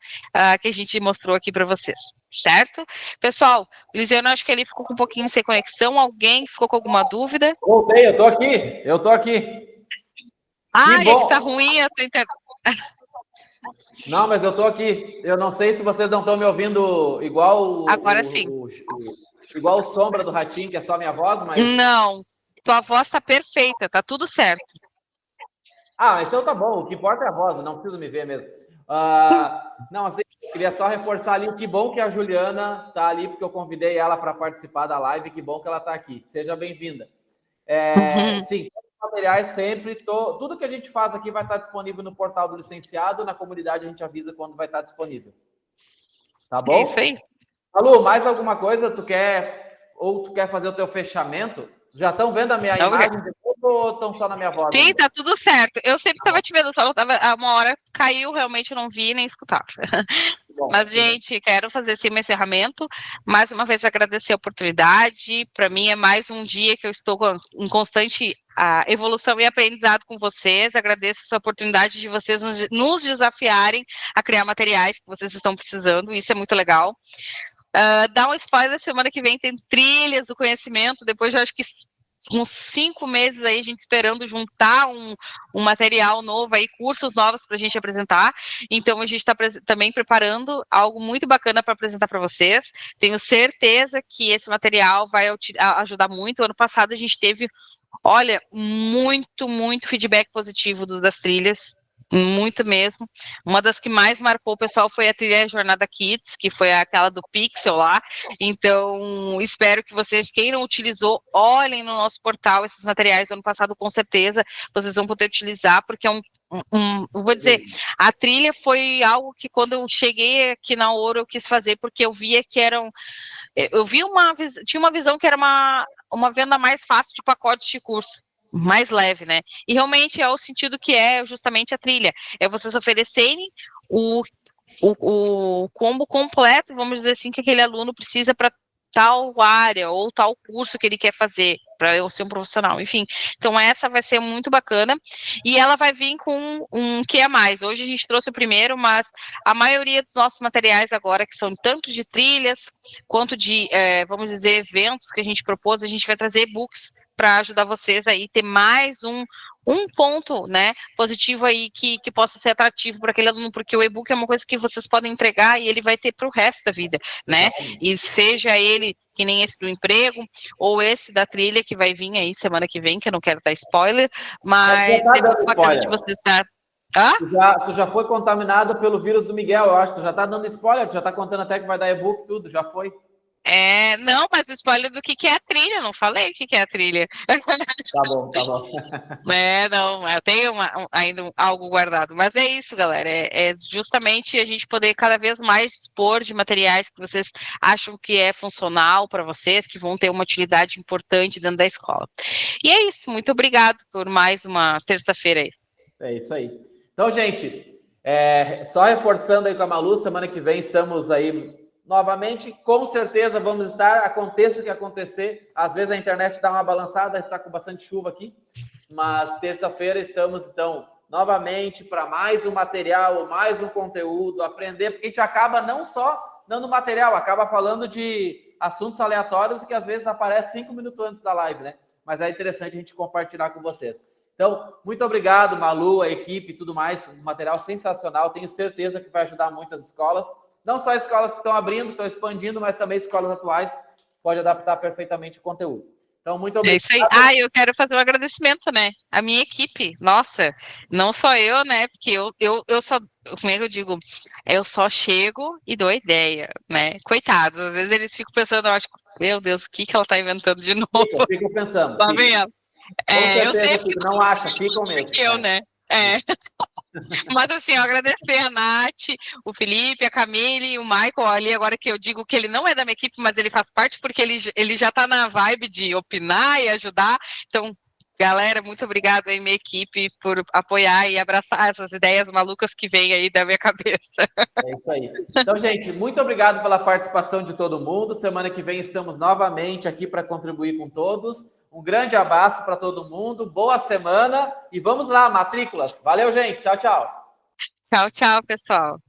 que a gente mostrou aqui para vocês, certo? Pessoal, o Lisiano, acho que ele ficou com um pouquinho sem conexão. Alguém ficou com alguma dúvida? Voltei, eu tô aqui. É que tá ruim a tua internet. Não, mas eu tô aqui. Eu não sei se vocês não estão me ouvindo igual Agora sim. igual o Sombra do Ratinho, que é só minha voz, mas... Não, tua voz tá perfeita, tá tudo certo. Ah, então tá bom. O que importa é a voz, não preciso me ver mesmo. Não, assim, queria só reforçar ali o que bom que a Juliana tá ali, porque eu convidei ela para participar da live. Que bom que ela tá aqui. Seja bem-vinda. Sim, todos os materiais sempre, tudo que a gente faz aqui vai estar disponível no portal do licenciado. Na comunidade a gente avisa quando vai estar disponível. Tá É isso bom? aí. Alô, mais alguma coisa? Tu quer fazer o teu fechamento? Já estão vendo a minha imagem de novo ou estão só na minha voz Sim, ainda? tá tudo certo. Eu sempre estava te vendo, só não tava, uma hora caiu, realmente eu não vi nem escutava. Bom, Mas, gente, quero fazer assim meu encerramento. Mais uma vez agradecer a oportunidade. Para mim é mais um dia que eu estou em constante evolução e aprendizado com vocês. Agradeço essa oportunidade de vocês nos desafiarem a criar materiais que vocês estão precisando. Isso é muito legal. Dá um spoiler, semana que vem tem trilhas do conhecimento. Depois eu acho que uns 5 meses aí, a gente esperando juntar um material novo aí, cursos novos para a gente apresentar. Então, a gente está também preparando algo muito bacana para apresentar para vocês. Tenho certeza que esse material vai ajudar muito. Ano passado, a gente teve, olha, muito feedback positivo das trilhas. Muito mesmo. Uma das que mais marcou o pessoal foi a trilha Jornada Kids, que foi aquela do Pixel lá. Então, espero que vocês, quem não utilizou, olhem no nosso portal esses materiais do ano passado, com certeza vocês vão poder utilizar, porque vou dizer, a trilha foi algo que quando eu cheguei aqui na Ouro eu quis fazer, porque eu via que tinha uma visão que era uma venda mais fácil de pacotes de curso, mais leve, né? E realmente é o sentido que é justamente a trilha, é vocês oferecerem o combo completo, vamos dizer assim, que aquele aluno precisa para tal área ou tal curso que ele quer fazer, para eu ser um profissional, enfim. Então, essa vai ser muito bacana, e ela vai vir com um que a mais. Hoje a gente trouxe o primeiro, mas a maioria dos nossos materiais agora, que são tanto de trilhas, quanto de, vamos dizer, eventos que a gente propôs, a gente vai trazer e-books para ajudar vocês aí ter mais um ponto, né, positivo aí que possa ser atrativo para aquele aluno, porque o e-book é uma coisa que vocês podem entregar e ele vai ter para o resto da vida, né? E seja ele que nem esse do emprego, ou esse da trilha que vai vir aí semana que vem, que eu não quero dar spoiler, mas é muito bacana de vocês estar. Tu já foi contaminado pelo vírus do Miguel, eu acho. Tu já tá dando spoiler, tu já tá contando até que vai dar e-book, tudo, já foi. Não, mas o spoiler do que é a trilha, não falei o que é a trilha. Tá bom, tá bom. Não, eu tenho ainda algo guardado, mas é isso, galera, é justamente a gente poder cada vez mais dispor de materiais que vocês acham que é funcional para vocês, que vão ter uma utilidade importante dentro da escola. E é isso, muito obrigado por mais uma terça-feira aí. É isso aí. Então, gente, só reforçando aí com a Malu, semana que vem estamos aí novamente, com certeza vamos estar, aconteça o que acontecer, às vezes a internet dá uma balançada, está com bastante chuva aqui, mas terça-feira estamos, então, novamente para mais um material, mais um conteúdo, aprender, porque a gente acaba não só dando material, acaba falando de assuntos aleatórios que às vezes aparecem 5 minutos antes da live, né? Mas é interessante a gente compartilhar com vocês. Então, muito obrigado, Malu, a equipe e tudo mais, um material sensacional, tenho certeza que vai ajudar muitas escolas, não só escolas que estão abrindo, estão expandindo, mas também escolas atuais, pode adaptar perfeitamente o conteúdo. Então, muito obrigado. É isso aí. Eu quero fazer um agradecimento, né? A minha equipe, nossa, não só eu, né? Porque eu só, como é que eu digo? Eu só chego e dou ideia, né? Coitados, às vezes eles ficam pensando, eu acho, meu Deus, o que ela tá inventando de novo? Fica pensando. Tá vendo? Eu sei que não acha, ficam mesmo. Eu, né? Mas assim, eu agradecer a Nath, o Felipe, a Camille, o Michael ali, agora que eu digo que ele não é da minha equipe, mas ele faz parte porque ele já tá na vibe de opinar e ajudar. Então, galera, muito obrigada aí, minha equipe, por apoiar e abraçar essas ideias malucas que vêm aí da minha cabeça. É isso aí. Então, gente, muito obrigado pela participação de todo mundo. Semana que vem estamos novamente aqui para contribuir com todos. Um grande abraço para todo mundo, boa semana e vamos lá, matrículas. Valeu, gente. Tchau, tchau. Tchau, tchau, pessoal.